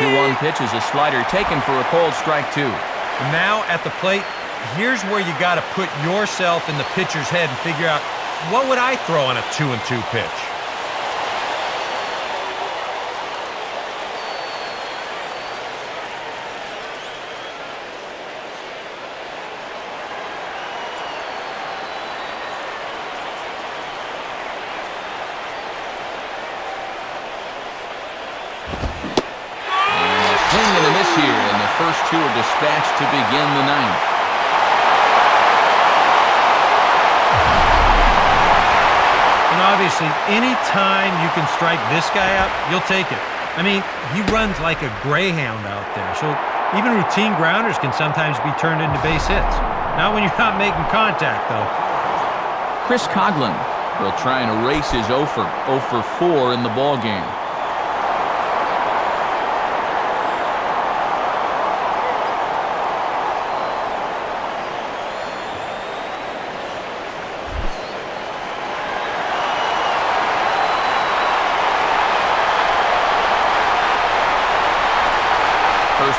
One pitch is a slider taken for a cold strike 2. Now at the plate, here's where you got to put yourself in the pitcher's head and figure out, what would I throw on a 2-2 pitch? First two are dispatched to begin the ninth. And obviously, any time you can strike this guy out, you'll take it. I mean, he runs like a greyhound out there. So even routine grounders can sometimes be turned into base hits. Not when you're not making contact, though. Chris Coghlan will try and erase his 0 for 4 in the ballgame.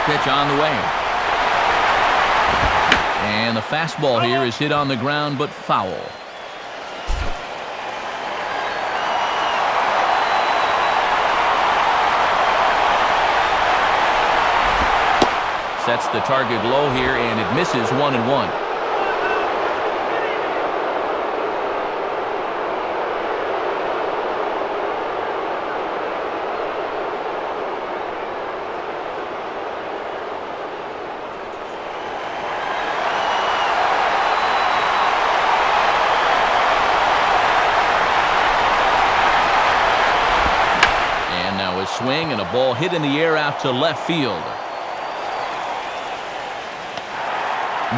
pitch on the way. And the fastball here is hit on the ground, but foul. Sets the target low here, and it misses 1-1. And now a swing and a ball hit in the air out to left field.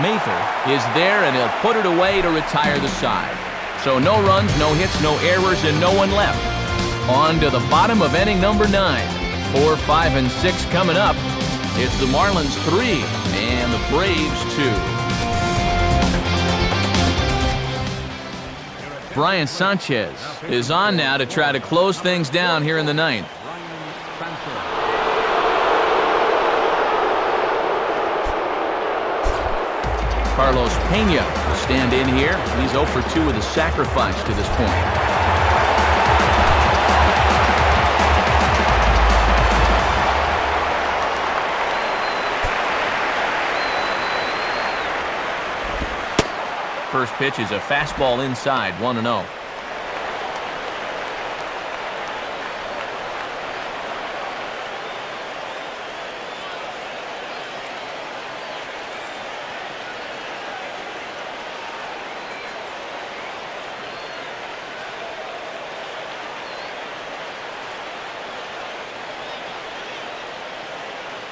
Mather is there, and he'll put it away to retire the side. So no runs, no hits, no errors, and no one left. On to the bottom of inning number 9. 4, 5, and 6 coming up. It's the Marlins 3 and the Braves 2. Brian Sanchez is on now to try to close things down here in the 9th. Carlos Pena will stand in here. He's 0 for 2 with a sacrifice to this point. First pitch is a fastball inside, 1-0.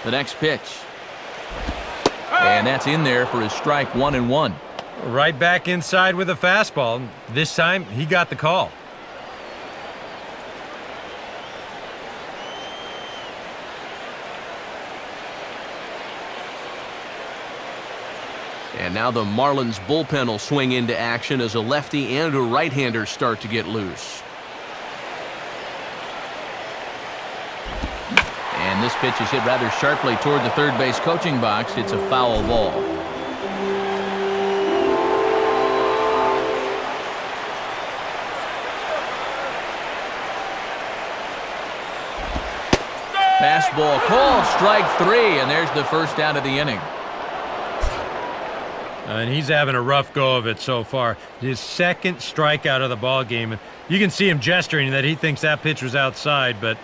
The next pitch. And that's in there for his strike, 1-1. Right back inside with a fastball. This time, he got the call. And now the Marlins bullpen will swing into action as a lefty and a right-hander start to get loose. And this pitch is hit rather sharply toward the third base coaching box. It's a foul ball. Fastball called, strike 3, and there's the first out of the inning. And he's having a rough go of it so far. His second strikeout of the ball game. And you can see him gesturing that he thinks that pitch was outside, but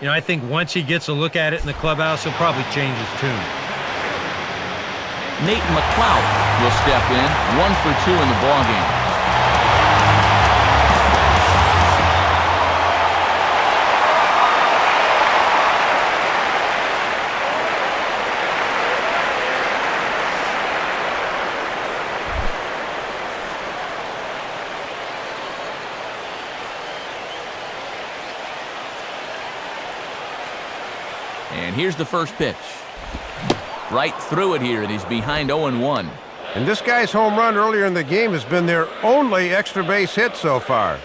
you know, I think once he gets a look at it in the clubhouse, he'll probably change his tune. Nate McLeod will step in, 1 for 2 in the ballgame. And here's the first pitch. Right through it here, and he's behind 0-1. And this guy's home run earlier in the game has been their only extra base hit so far.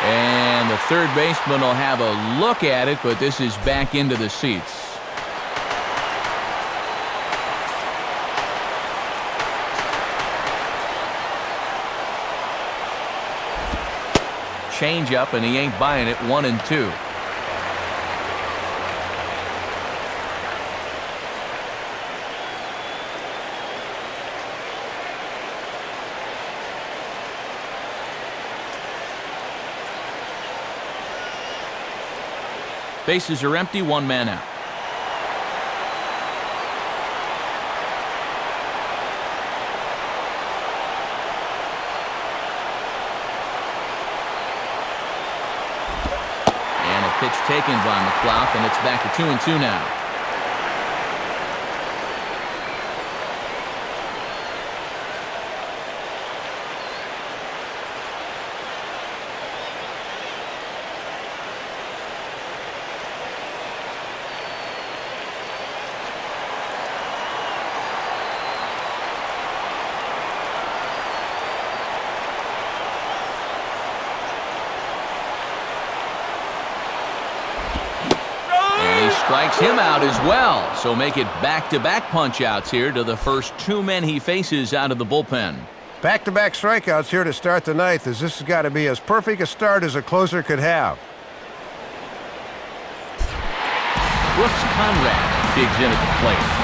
And the third baseman will have a look at it, but this is back into the seats. Change up, and he ain't buying it. 1-2. Bases are empty, 1 man out. And a pitch taken by McLeod, and it's back to 2-2 now. strikes him out as well. So make it back-to-back punch-outs here to the first 2 men he faces out of the bullpen. Back-to-back strikeouts here to start the ninth, as this has got to be as perfect a start as a closer could have. Brooks Conrad digs in at the plate.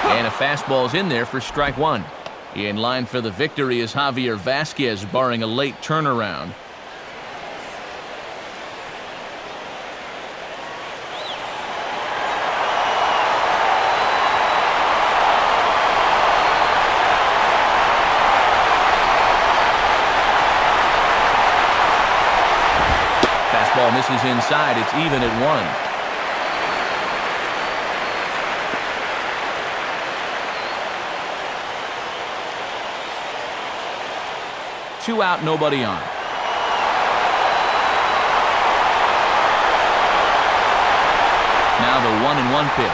And a fastball's in there for strike one. In line for the victory is Javier Vasquez, barring a late turnaround. Fastball misses inside. It's even at 1. Two out, nobody on. Now the 1-1 pitch.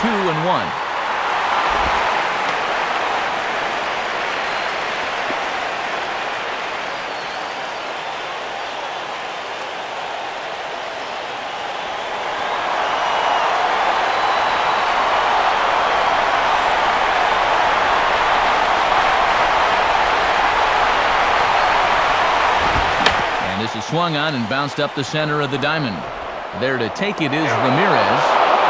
2-1. This is swung on and bounced up the center of the diamond. There to take it is Ramirez.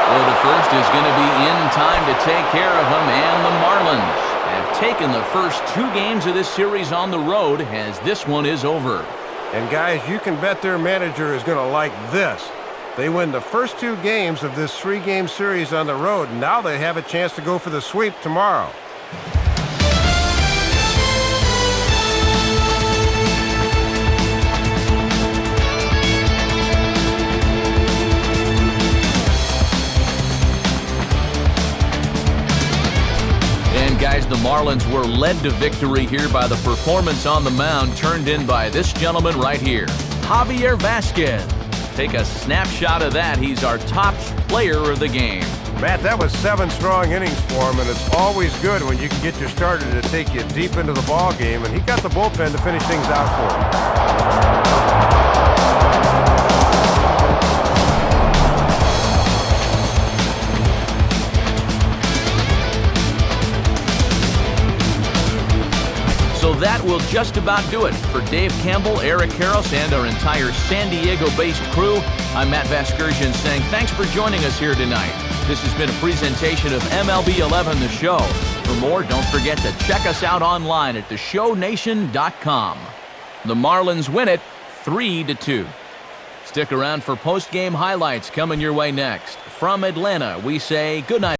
Throw to first is going to be in time to take care of him, and the Marlins have taken the first 2 games of this series on the road, as this one is over. And guys, you can bet their manager is going to like this. They win the first 2 games of this 3-game series on the road. Now they have a chance to go for the sweep tomorrow. Guys, the Marlins were led to victory here by the performance on the mound turned in by this gentleman right here, Javier Vasquez. Take a snapshot of that. He's our top player of the game. Matt, that was 7 strong innings for him, and it's always good when you can get your starter to take you deep into the ball game, and he got the bullpen to finish things out for him. So that will just about do it. For Dave Campbell, Eric Harris, and our entire San Diego-based crew, I'm Matt Vasgersian saying thanks for joining us here tonight. This has been a presentation of MLB 11 The Show. For more, don't forget to check us out online at theshownation.com. The Marlins win it 3-2. Stick around for post-game highlights coming your way next. From Atlanta, we say good night.